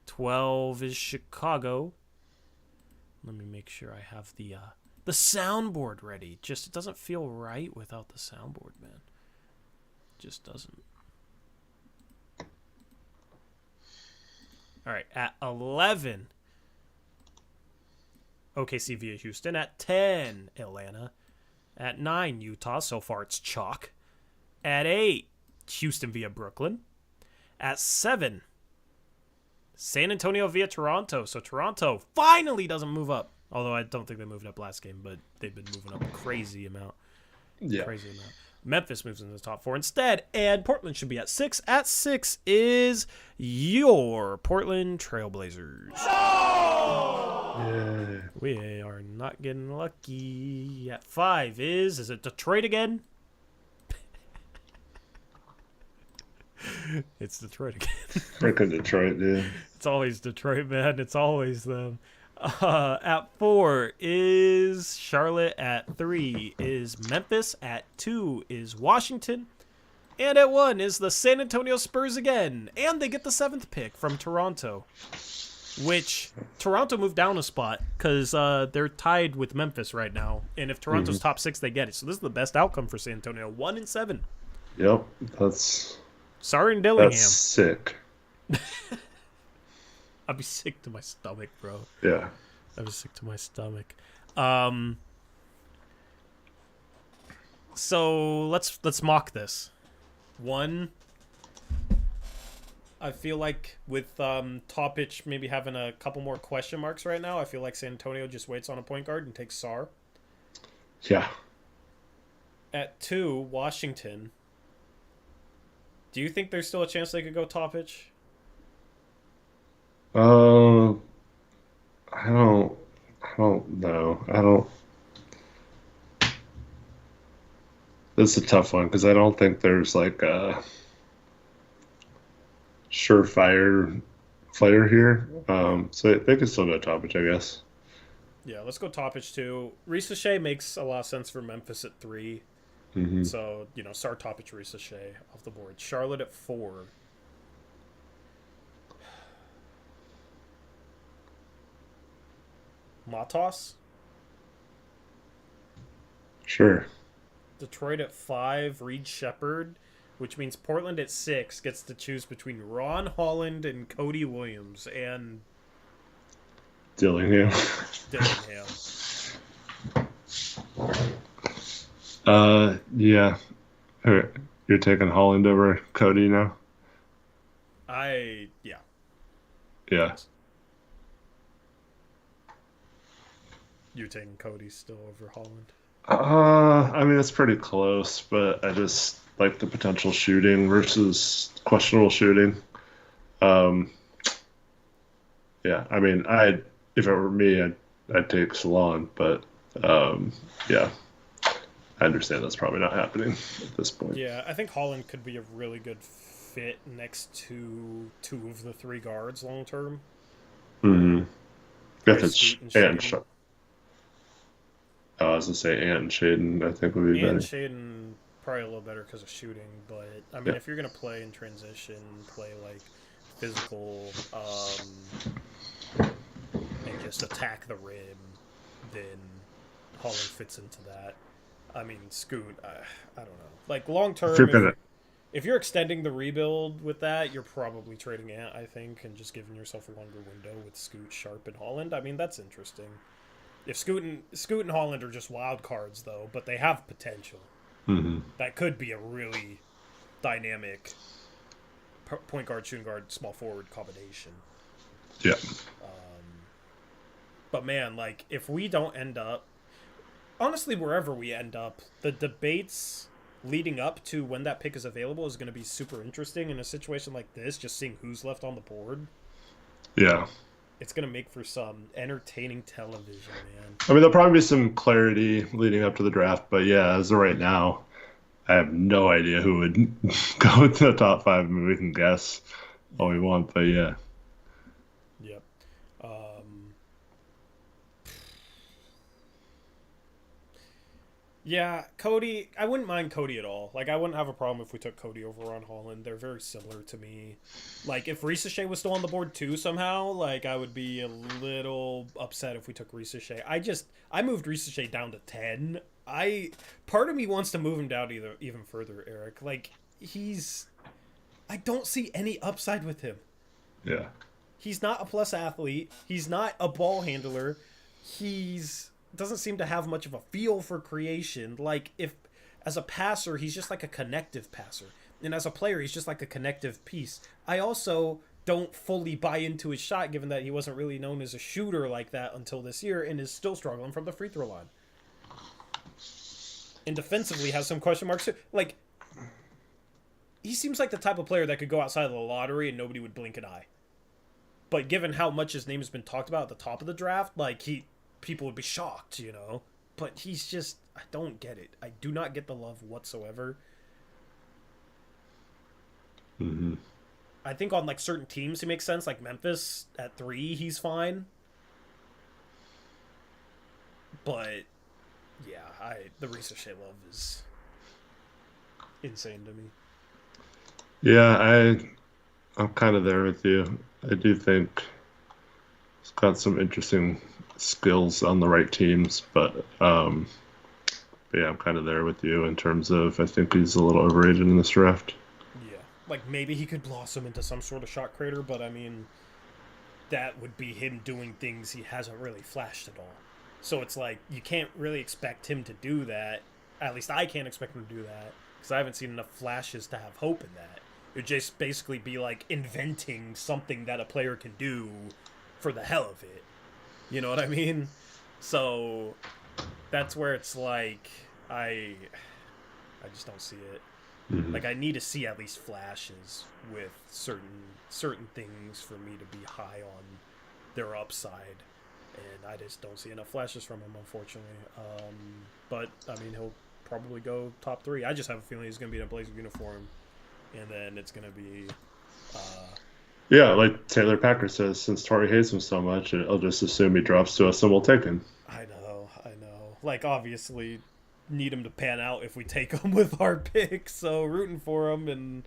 12 is Chicago. Let me make sure I have the soundboard ready. Just, it doesn't feel right without the soundboard, man. Just doesn't. All right, at 11, OKC via Houston. At 10, Atlanta. At 9, Utah. So far, it's chalk. At 8, Houston via Brooklyn. At 7, San Antonio via Toronto. So Toronto finally doesn't move up. Although I don't think they moved up last game, but they've been moving up a crazy amount. Yeah. Crazy amount. Memphis moves into the top 4 instead, and Portland should be at 6. At 6 is your Portland Trailblazers. Yeah. We are not getting lucky. At 5 is it Detroit again? It's Detroit again. Freaking Detroit, dude. It's always Detroit, man. It's always them. At 4 is Charlotte. At 3 is Memphis. At 2 is Washington. And at 1 is the San Antonio Spurs again. And they get the 7th pick from Toronto. Which, Toronto moved down a spot because they're tied with Memphis right now. And if Toronto's top 6, they get it. So this is the best outcome for San Antonio. 1-7. Yep, that's Dillingham. That's sick. I'd be sick to my stomach, bro. Yeah. I'd be sick to my stomach. So let's mock this. 1, I feel like with Topic maybe having a couple more question marks right now, I feel like San Antonio just waits on a point guard and takes Sarr. Yeah. At 2, Washington. Do you think there's still a chance they could go Topic? I don't know. This is a tough one because I don't think there's like a surefire player here. So they could still go Topic, I guess. Yeah, let's go Topic 2. Ricochet makes a lot of sense for Memphis at 3. Mm-hmm. So, Sarr, Topic, Ricochet off the board. Charlotte at 4. Matos? Sure. Detroit at 5, Reed Shepherd, which means Portland at 6 gets to choose between Ron Holland and Cody Williams and Dillingham. Yeah. You're taking Holland over Cody now? Yeah. Yeah. You're taking Cody still over Holland? I mean, it's pretty close, but I just like the potential shooting versus questionable shooting. Yeah, I mean, if it were me, I'd take Salon, but yeah, I understand that's probably not happening at this point. Yeah, I think Holland could be a really good fit next to 2 of the 3 guards long term. Mm-hmm. If it's Scoot I was gonna say Ant and Shaden, I think would be better. And Shaden probably a little better because of shooting. But I mean, Yeah. if you're gonna play in transition, play like physical, and just attack the rim, then Holland fits into that. I mean, Scoot, I don't know. Like long If you're term, gonna, if you're extending the rebuild with that, you're probably trading Ant, I think, and just giving yourself a longer window with Scoot, Sharp, and Holland. I mean, that's interesting. If Scoot and Holland are just wild cards, though, but they have potential. mm-hmm. That could be a really dynamic point guard, shooting guard, small forward combination. Yeah. But man, like if we don't end up, honestly, wherever we end up, the debates leading up to when that pick is available is going to be super interesting in a situation like this. Just seeing who's left on the board, Yeah. it's going to make for some entertaining television, man. I mean, there'll probably be some clarity leading up to the draft, but yeah, as of right now, I have no idea who would go to the top 5. I mean, we can guess all we want, but yeah. Yep. Yeah, Cody. I wouldn't mind Cody at all. Like, I wouldn't have a problem if we took Cody over on Holland. They're very similar to me. Like, if Ricochet was still on the board too somehow, like, I would be a little upset if we took Ricochet. I moved Ricochet down to 10. Part of me wants to move him down even further, Eric. Like, I don't see any upside with him. Yeah. He's not a plus athlete. He's not a ball handler. Doesn't seem to have much of a feel for creation. Like, if as a passer, he's just like a connective passer. And as a player, he's just like a connective piece. I also don't fully buy into his shot, given that he wasn't really known as a shooter like that until this year and is still struggling from the free throw line. And defensively has some question marks. Like, he seems like the type of player that could go outside of the lottery and nobody would blink an eye. But given how much his name has been talked about at the top of the draft, like, people would be shocked, you know? But he's just, I don't get it. I do not get the love whatsoever. Mm-hmm. I think on, like, certain teams he makes sense. Like Memphis at 3, he's fine. But, yeah, the Ricochet love is insane to me. Yeah, I'm kind of there with you. I do think he's got some interesting skills on the right teams, but yeah, I'm kind of there with you in terms of I think he's a little overrated in this draft. Yeah, like maybe he could blossom into some sort of shot creator, but I mean, that would be him doing things he hasn't really flashed at all. So it's like you can't really expect him to do that. At least I can't expect him to do that because I haven't seen enough flashes to have hope in that. It would just basically be like inventing something that a player can do for the hell of it. You know what I mean? So that's where it's like I just don't see it. Mm-hmm. Like I need to see at least flashes with certain things for me to be high on their upside, and I just don't see enough flashes from him, unfortunately. But I mean, he'll probably go top 3. I just have a feeling he's going to be in a Blazer uniform, and then it's going to be. Yeah, like Taylor Packer says, since Torrey hates him so much, I'll just assume he drops to us and we'll take him. I know. Like, obviously, need him to pan out if we take him with our pick, so rooting for him and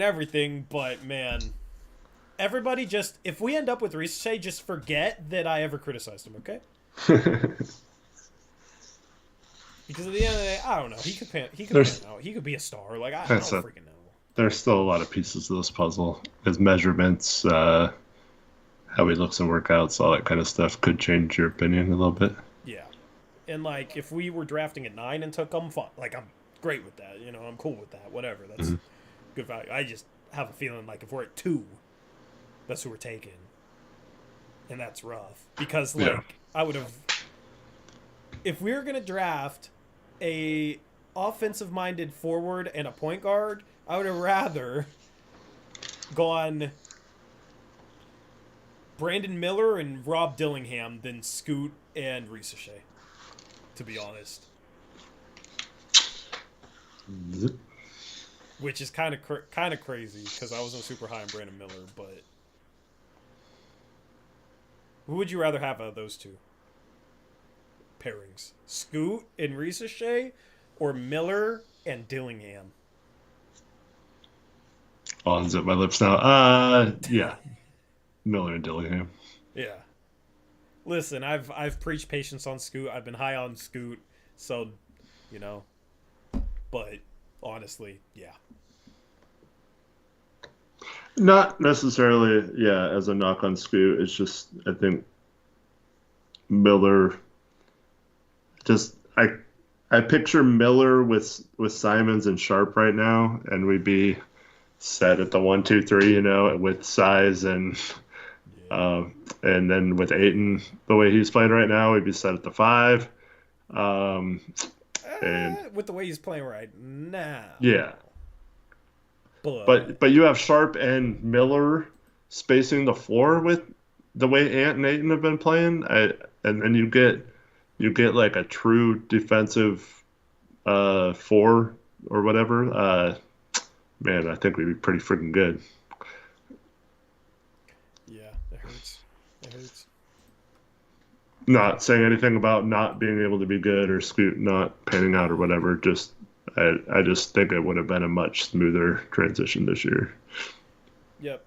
everything, but man, everybody just, if we end up with Ricochet, just forget that I ever criticized him, okay? Because at the end of the day, I don't know. He could pan out. He could be a star. Like, I don't freaking know. There's still a lot of pieces to this puzzle. His measurements, how he looks in workouts, all that kind of stuff could change your opinion a little bit. Yeah. And, like, if we were drafting at 9 and took him, fine. Like, I'm great with that. You know, I'm cool with that. Whatever. That's good value. I just have a feeling, like, if we're at 2, that's who we're taking. And that's rough. Because, like, I would have... If we were going to draft a offensive-minded forward and a point guard, I would have rather gone Brandon Miller and Rob Dillingham than Scoot and Ricochet, to be honest. Which is kind of crazy because I wasn't super high on Brandon Miller, but who would you rather have out of those two pairings? Scoot and Ricochet or Miller and Dillingham? I'll unzip my lips now. Yeah, Miller and Dillingham. Yeah. Listen, I've preached patience on Scoot. I've been high on Scoot, so you know. But honestly, yeah. Not necessarily, yeah, as a knock on Scoot. It's just I think Miller. Just I picture Miller with Simons and Sharp right now, and we'd be set at the 1-2-3, with size and then with Ayton the way he's playing right now, we'd be set at the 5. And With the way he's playing right now. yeah, But but you have Sharp and Miller spacing the floor with the way Ant and Ayton have been playing, and then you get like a true defensive 4 or whatever. Man, I think we'd be pretty freaking good. yeah, it hurts. It hurts. Not saying anything about not being able to be good or Scoot not panning out or whatever. Just I just think it would have been a much smoother transition this year. Yep.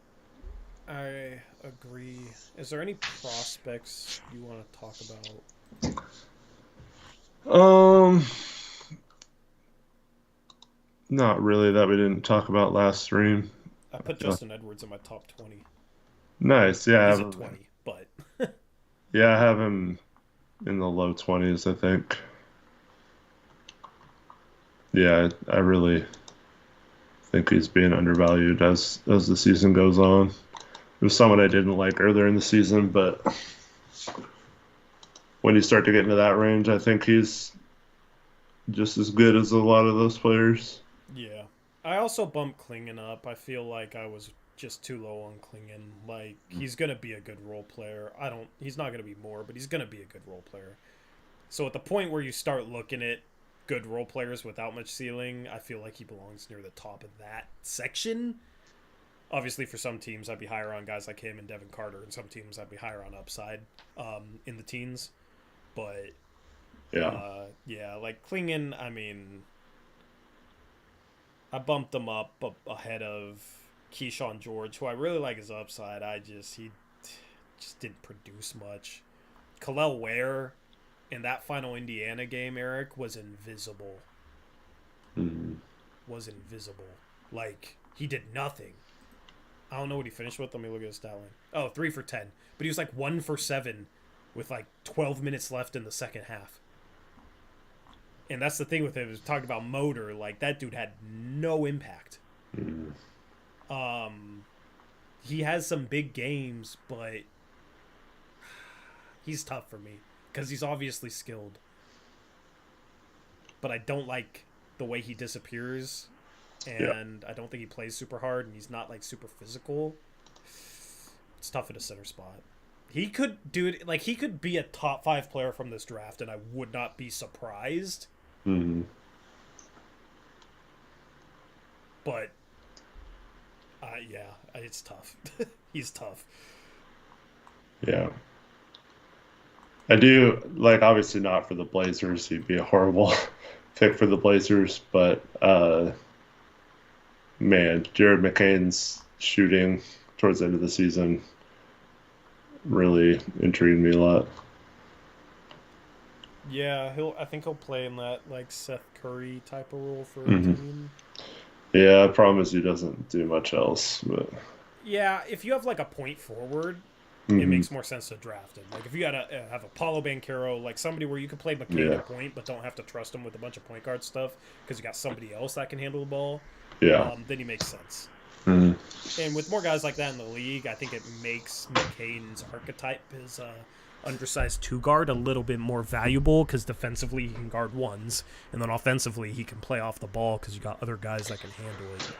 I agree. Is there any prospects you want to talk about? Not really that we didn't talk about last stream. I put Justin Edwards in my top 20. Nice, yeah. He's at 20, but Yeah, I have him in the low 20s, I think. Yeah, I really think he's being undervalued as the season goes on. It was someone I didn't like earlier in the season, but when you start to get into that range, I think he's just as good as a lot of those players. yeah. I also bumped Klingon up. I feel like I was just too low on Klingon. Like, he's going to be a good role player. He's not going to be more, but he's going to be a good role player. So at the point where you start looking at good role players without much ceiling, I feel like he belongs near the top of that section. Obviously, for some teams, I'd be higher on guys like him and Devin Carter, and some teams I'd be higher on upside in the teens. But yeah, like Klingon, I mean, I bumped him up ahead of Keyshawn George, who I really like his upside. He just didn't produce much. Khalil Ware in that final Indiana game, Eric, was invisible. Mm-hmm. Was invisible. Like, he did nothing. I don't know what he finished with. Let me look at his stat line. Oh, 3 for 10. But he was like 1 for 7 with like 12 minutes left in the second half. And that's the thing with him. Is talking about motor. Like, that dude had no impact. Mm-hmm. He has some big games, but he's tough for me because he's obviously skilled. But I don't like the way he disappears, and I don't think he plays super hard, and he's not like super physical. It's tough at a center spot. He could do it. Like, he could be a top 5 player from this draft, and I would not be surprised. Mm-hmm. But yeah, it's tough. He's tough. Yeah. I do, like, obviously not for the Blazers. He'd be a horrible pick for the Blazers, but man, Jared McCain's shooting towards the end of the season really intrigued me a lot. Yeah, I think he'll play in that like Seth Curry type of role for a Mm-hmm. team. Yeah, I promise he doesn't do much else. But Yeah, if you have like a point forward, mm-hmm. it makes more sense to draft him. Like if you gotta have a Paulo Banchero, like somebody where you can play McCain at point, but don't have to trust him with a bunch of point guard stuff because you got somebody else that can handle the ball. Yeah, then he makes sense. Mm-hmm. And with more guys like that in the league, I think it makes McCain's archetype as a undersized 2 guard a little bit more valuable because defensively he can guard ones, and then offensively he can play off the ball because you got other guys that can handle it.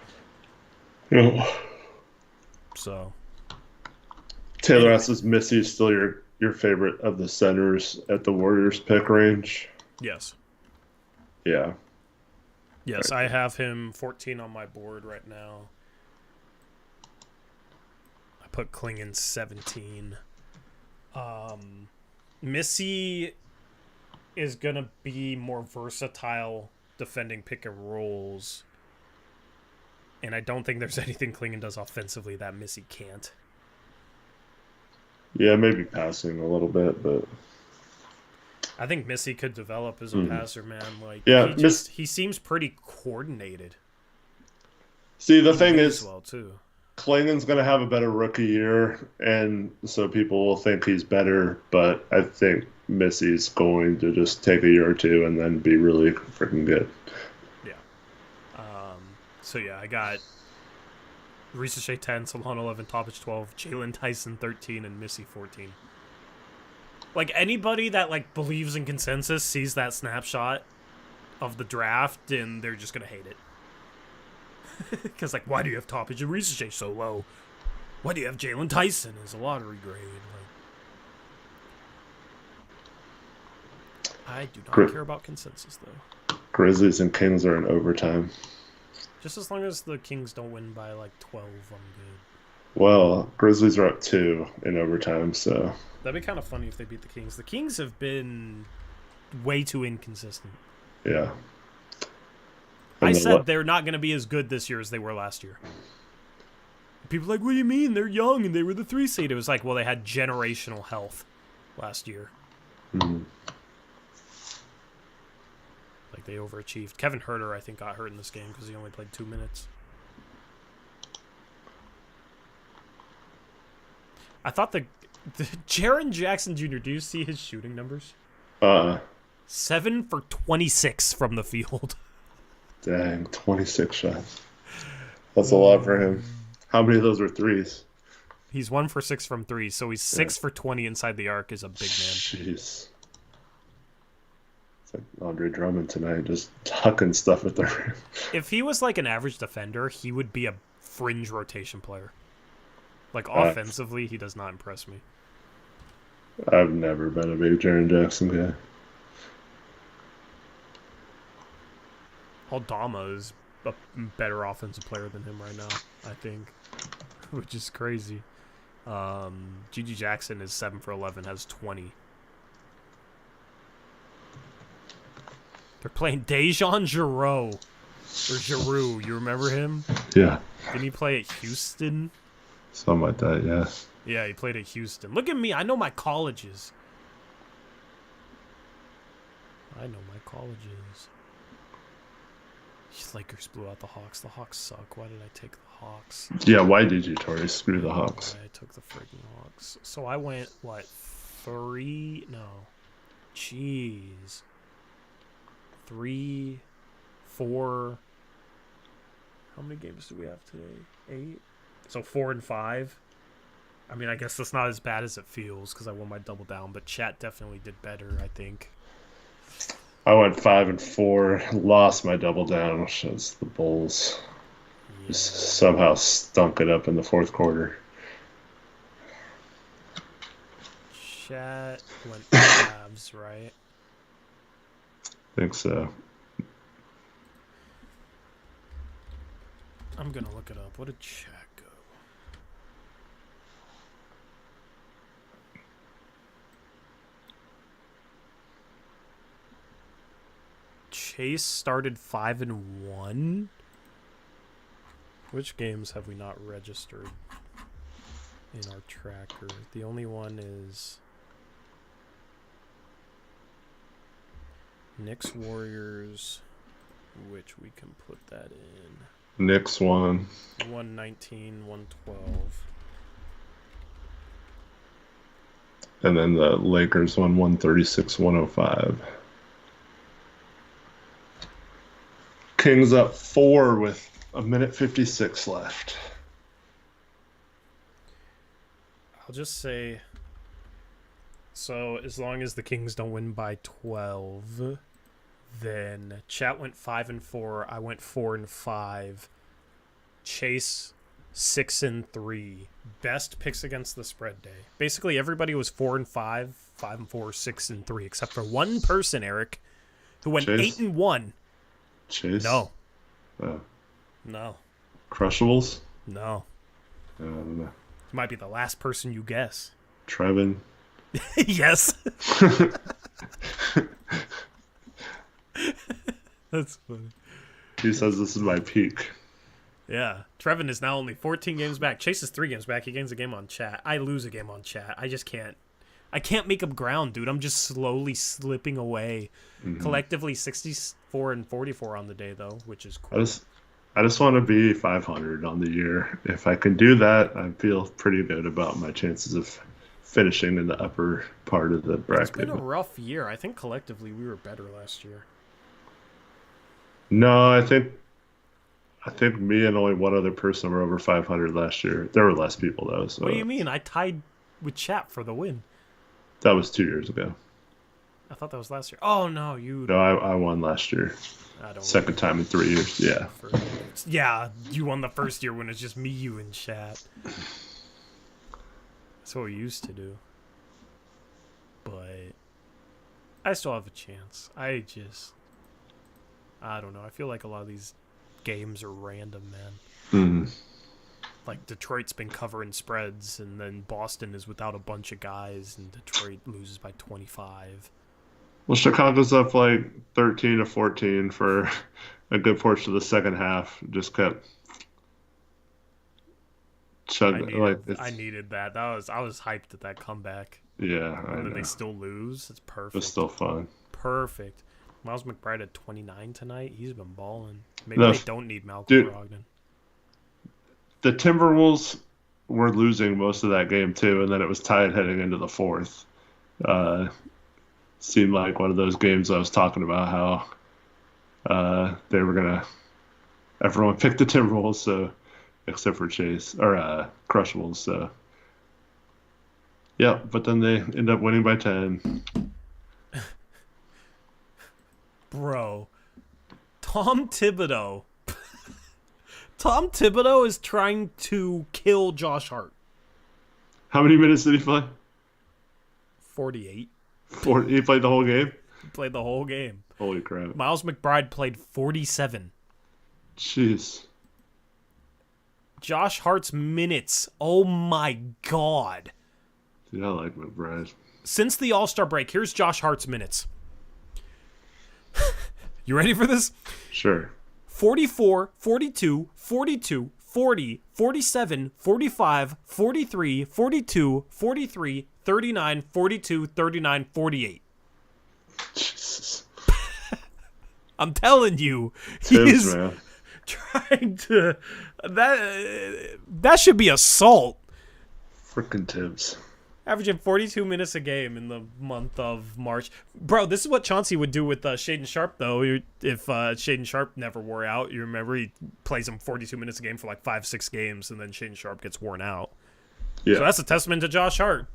Yeah. So Taylor asks, is Missy still your favorite of the centers at the Warriors pick range? yes. Yeah. Yes, I have him 14 on my board right now. I put Klingon 17. Missy is going to be more versatile defending pick and rolls. And I don't think there's anything Klingon does offensively that Missy can't. Yeah, maybe passing a little bit, but I think Missy could develop as a passer, man. Like, yeah, he seems pretty coordinated. See, the thing is, well too. Klingon's going to have a better rookie year, and so people will think he's better, but I think Missy's going to just take a year or two and then be really freaking good. Yeah. So, yeah, I got Risa Shea 10, Solana 11, Toppich 12, Jalen Tyson 13, and Missy 14. Like, anybody that, like, believes in consensus sees that snapshot of the draft, and they're just going to hate it. Because, like, why do you have Toppich and Risa Shea so low? Why do you have Jalen Tyson as a lottery grade? Like, I do not care about consensus, though. Grizzlies and Kings are in overtime. Just as long as the Kings don't win by, like, 12, I'm good. Well, Grizzlies are up 2 in overtime, so... That'd be kind of funny if they beat the Kings. The Kings have been way too inconsistent. Yeah. I said they're not going to be as good this year as they were last year. People are like, what do you mean? They're young and they were the 3 seed. It was like, well, they had generational health last year. Mm-hmm. Like, they overachieved. Kevin Huerter, I think, got hurt in this game because he only played 2 minutes. I thought the Jaren Jackson Jr., do you see his shooting numbers? 7 for 26 from the field. Dang, 26 shots. That's a lot for him. How many of those were threes? He's 1 for 6 from 3, so he's 6 for 20 inside the arc as a big man. Jeez. It's like Andre Drummond tonight, just tucking stuff at the rim. If he was like an average defender, he would be a fringe rotation player. Like, offensively, he does not impress me. I've never been a big Jaren Jackson guy. Aldama is a better offensive player than him right now, I think, which is crazy. Gigi Jackson is 7 for 11, has 20. They're playing Dejan Giroux. Or Giroux, you remember him? Yeah. Didn't he play at Houston? Something like that, yeah. Yeah, he played at Houston. Look at me, I know my colleges. Lakers blew out the Hawks. The Hawks suck. Why did I take the Hawks? Yeah, why did you, Tori? Screw the Hawks. I took the freaking Hawks. So I went, what, 3? No. Jeez. 3, 4. How many games do we have today? 8? So 4 and 5. I mean, I guess that's not as bad as it feels because I won my double down, but chat definitely did better, I think. I went 5 and 4, lost my double down, which was the Bulls. Yeah. Just somehow stunk it up in the fourth quarter. Chat went Cavs, right? I think so. I'm gonna look it up. What did chat go? Chase started 5 and 1. Which games have we not registered in our tracker? The only one is Knicks Warriors, which we can put that in. Knicks won. 119, 112. And then the Lakers won 136, 105. Kings up 4 with a minute 56 left. I'll just say, so as long as the Kings don't win by 12, then chat went 5 and 4. I went 4 and 5. Chase 6 and 3. Best picks against the spread day. Basically, everybody was 4 and 5, 5 and 4, 6 and 3, except for one person, Eric, who went Chase? 8 and 1. Chase? No. Oh. No. Crushables? No. I don't know. Might be the last person you guess. Trevin? Yes. That's funny. He says this is my peak. Yeah. Trevin is now only 14 games back. Chase is 3 games back. He gains a game on chat. I lose a game on chat. I just can't. I can't make up ground, dude. I'm just slowly slipping away. Mm-hmm. Collectively 64 and 44 on the day, though, which is cool. I just want to be 500 on the year. If I can do that, I feel pretty good about my chances of finishing in the upper part of the bracket. It's been a rough year. I think collectively we were better last year. No, I think me and only one other person were over 500 last year. There were less people, though. So. What do you mean? I tied with Chat for the win. That was 2 years ago. I thought that was last year. Oh, no, you... No, I won last year. Second time in 3 years, yeah. Yeah, you won the first year when it's just me, you, and Chat. That's what we used to do. But I still have a chance. I don't know. I feel like a lot of these games are random, man. Mm. Like, Detroit's been covering spreads, and then Boston is without a bunch of guys, and Detroit loses by 25. Well, Chicago's up like 13-14 for a good portion of the second half. Just kept chugging. I needed that. I was hyped at that comeback. Yeah, and then they still lose. It's perfect. It's still fun. Perfect. Miles McBride at 29 tonight. He's been balling. Maybe they don't need Malcolm Brogdon. The Timberwolves were losing most of that game too, and then it was tied heading into the fourth. Seemed like one of those games I was talking about how they were gonna. Everyone picked the Timberwolves, so except for Chase or Crushables. So yeah, but then they end up winning by 10. Bro, Tom Thibodeau. Tom Thibodeau is trying to kill Josh Hart. How many minutes did he play? 48. He played the whole game? He played the whole game. Holy crap. Miles McBride played 47. Jeez. Josh Hart's minutes. Oh my God. Dude, I like McBride. Since the All-Star break, here's Josh Hart's minutes. You ready for this? Sure. 44, 42, 42, 40, 47, 45, 43, 42, 43, 39, 42, 39, 48. Jesus. I'm telling you, Tibbs, man. Trying to... That should be assault. Frickin' Tibbs. Averaging 42 minutes a game in the month of March. Bro, this is what Chauncey would do with Shaden Sharp, though. If Shaden Sharp never wore out, you remember he plays him 42 minutes a game for like 5-6 games, and then Shaden Sharp gets worn out. Yeah. So that's a testament to Josh Hart.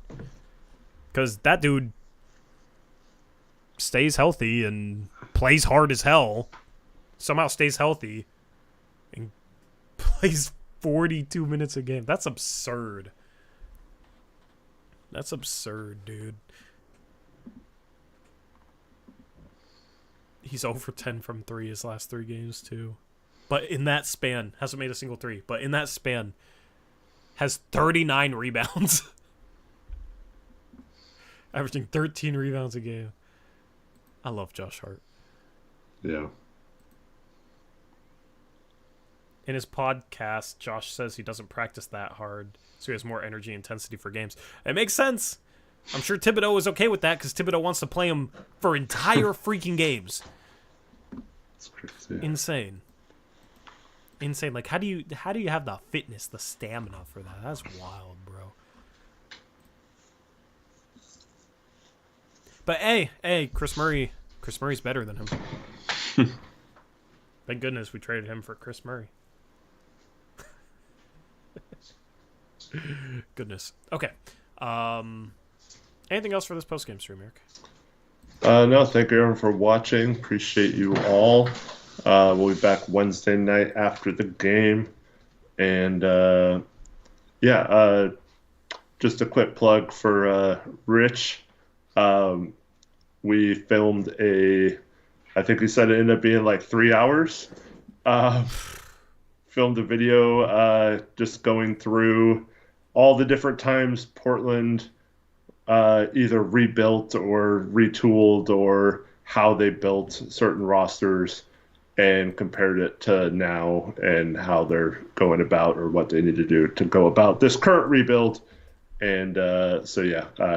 Because that dude stays healthy and plays hard as hell. Somehow stays healthy and plays 42 minutes a game. That's absurd. That's absurd, dude. He's 0 for 10 from 3 his last 3 games, too. But in that span, hasn't made a single 3. But in that span, has 39 rebounds. Averaging 13 rebounds a game. I love Josh Hart. Yeah. In his podcast, Josh says he doesn't practice that hard, so he has more energy intensity for games. It makes sense. I'm sure Thibodeau is okay with that because Thibodeau wants to play him for entire freaking games. That's crazy. Insane. Like, how do you have the fitness, the stamina for that? That's wild, bro. But hey, Chris Murray's better than him. Thank goodness we traded him for Chris Murray. Goodness. Okay. Anything else for this post-game stream, Eric? No, thank you everyone for watching. Appreciate you all. We'll be back Wednesday night after the game. And, just a quick plug for Rich. We filmed I think he said it ended up being like 3 hours. Filmed a video just going through all the different times Portland either rebuilt or retooled or how they built certain rosters. and compared it to now and how they're going about or what they need to do to go about this current rebuild. And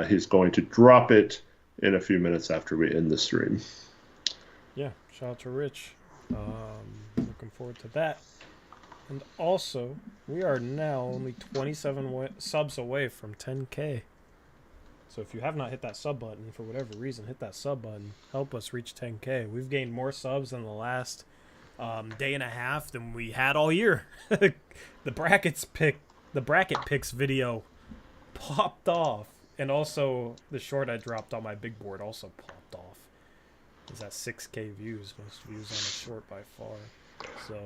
he's going to drop it in a few minutes after we end the stream. Yeah, shout out to Rich. Looking forward to that. And also, we are now only 27 subs away from 10K. So if you have not hit that sub button for whatever reason, hit that sub button. Help us reach 10K. We've gained more subs in the last day and a half than we had all year. The bracket picks video popped off, and also the short I dropped on my big board also popped off. Is that 6K views? Most views on a short by far. So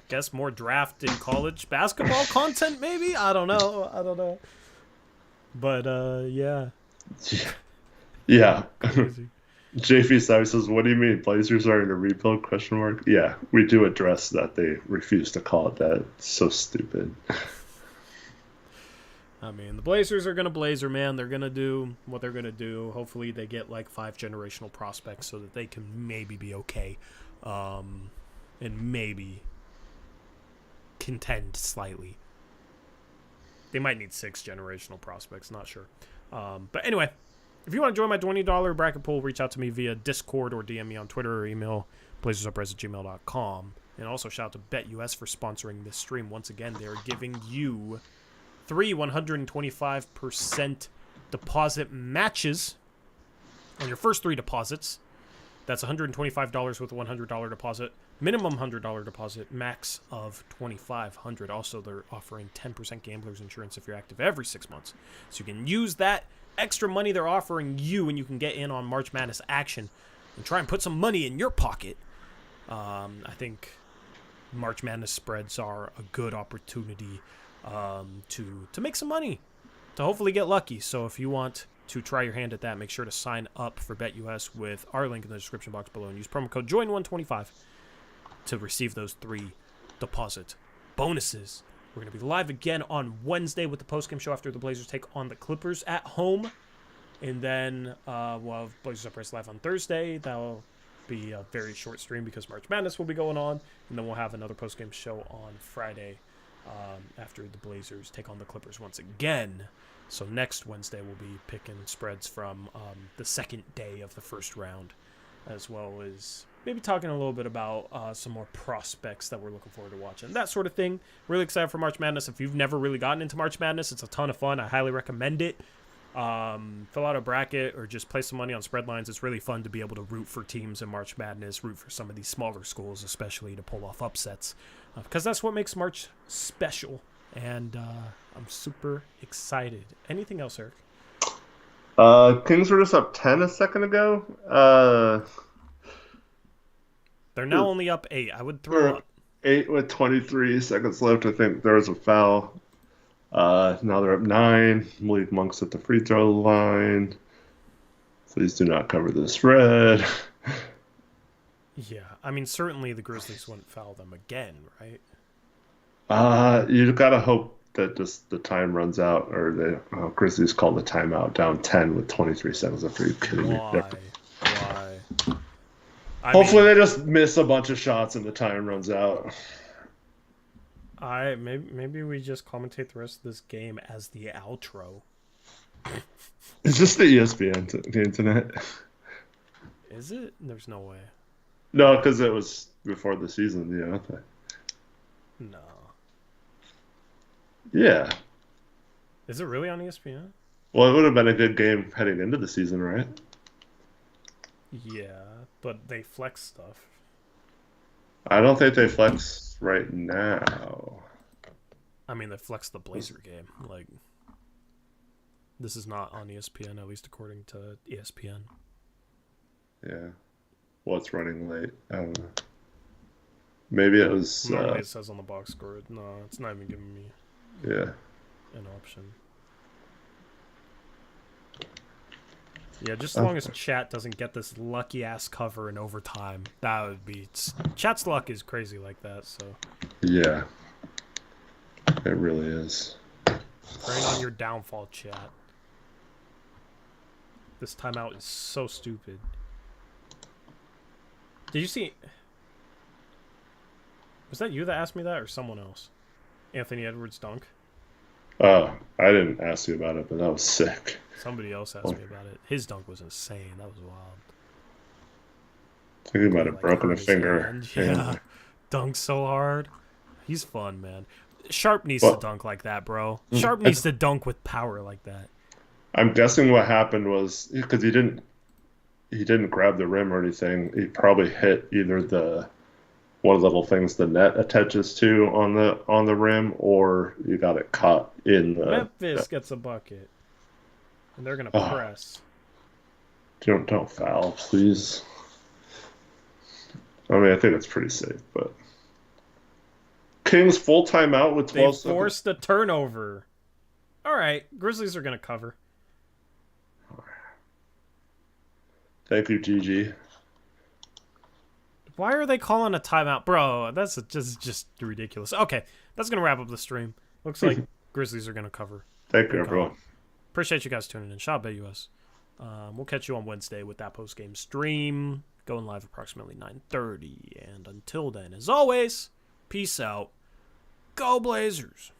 guess more draft in college basketball content maybe. I don't know. But yeah. Yeah. Crazy. JP Simons says, "What do you mean? Blazers are in a rebuild? ? Yeah, we do address that. They refuse to call it that. It's so stupid." I mean, the Blazers are going to blazer, man. They're going to do what they're going to do. Hopefully they get like 5 generational prospects so that they can maybe be okay. And maybe contend slightly. They might need 6 generational prospects, not sure. But anyway, if you want to join my $20 bracket pool, reach out to me via Discord or DM me on Twitter or email blazersuprise@gmail.com. And also shout out to BetUS for sponsoring this stream. Once again, they're giving you 3 125% deposit matches on your first 3 deposits. That's $125 with a $100 deposit. Minimum $100 deposit, max of $2,500. Also, they're offering 10% gambler's insurance if you're active every 6 months. So you can use that extra money they're offering you, and you can get in on March Madness action and try and put some money in your pocket. I think March Madness spreads are a good opportunity to make some money, to hopefully get lucky. So if you want to try your hand at that, make sure to sign up for BetUS with our link in the description box below and use promo code JOIN125 to receive those 3 deposit bonuses. We're going to be live again on Wednesday with the postgame show after the Blazers take on the Clippers at home. And then we'll have Blazers Uprise live on Thursday. That'll be a very short stream because March Madness will be going on. And then we'll have another postgame show on Friday after the Blazers take on the Clippers once again. So next Wednesday we'll be picking spreads from the second day of the first round, as well as maybe talking a little bit about some more prospects that we're looking forward to watching, that sort of thing. Really excited for March Madness. If you've never really gotten into March Madness, it's a ton of fun. I highly recommend it. Fill out a bracket or just play some money on spread lines. It's really fun to be able to root for teams in March Madness, root for some of these smaller schools, especially to pull off upsets, because that's what makes March special. And I'm super excited. Anything else, Eric? Kings were just up 10 a second ago. They're now only up 8. I would throw up. 8 with 23 seconds left. I think there was a foul. Now they're up 9. Malik Monk's at the free throw line. Please do not cover the spread. Yeah, I mean, certainly the Grizzlies wouldn't foul them again, right? You gotta hope that just the time runs out, or the Grizzlies call the timeout down 10 with 23 seconds left. Are you kidding me? Why? Hopefully they just miss a bunch of shots and the time runs out. Maybe we just commentate the rest of this game as the outro. Is this the ESPN, the internet? Is it? There's no way. No, because it was before the season, yeah. No. Yeah. Is it really on ESPN? Well, it would have been a good game heading into the season, right? Yeah, but they flex stuff. I don't think they flex right now. I mean, they flex the Blazer game. Like, this is not on ESPN, at least according to ESPN. Yeah. Well, it's running late. I don't know. Maybe it was... Normally it says on the box score. No, it's not even giving me an option. Yeah, just as long as chat doesn't get this lucky-ass cover in overtime, that would be... Chat's luck is crazy like that, so... Yeah. It really is. Praying on your downfall, chat. This timeout is so stupid. Did you see... Was that you that asked me that, or someone else? Anthony Edwards dunk. I didn't ask you about it, but that was sick. Somebody else asked me about it. His dunk was insane. That was wild. I think he might have broken a finger. Yeah, dunked so hard. He's fun, man. Sharp needs to dunk like that, bro. Sharp needs to dunk with power like that. I'm guessing what happened was because he didn't grab the rim or anything. He probably hit either one of the little things the net attaches to on the rim, or you got it caught in the. Memphis gets a bucket, and they're gonna press. Don't foul, please. I mean, I think it's pretty safe, but Kings full timeout with 12 They forced a turnover. All right, Grizzlies are gonna cover. Thank you, GG. Why are they calling a timeout? Bro, that's just ridiculous. Okay, that's going to wrap up the stream. Looks like Grizzlies are going to cover. Thank you, everyone. Appreciate you guys tuning in. Shout out BetUS. We'll catch you on Wednesday with that post-game stream. Going live approximately 9:30. And until then, as always, peace out. Go Blazers.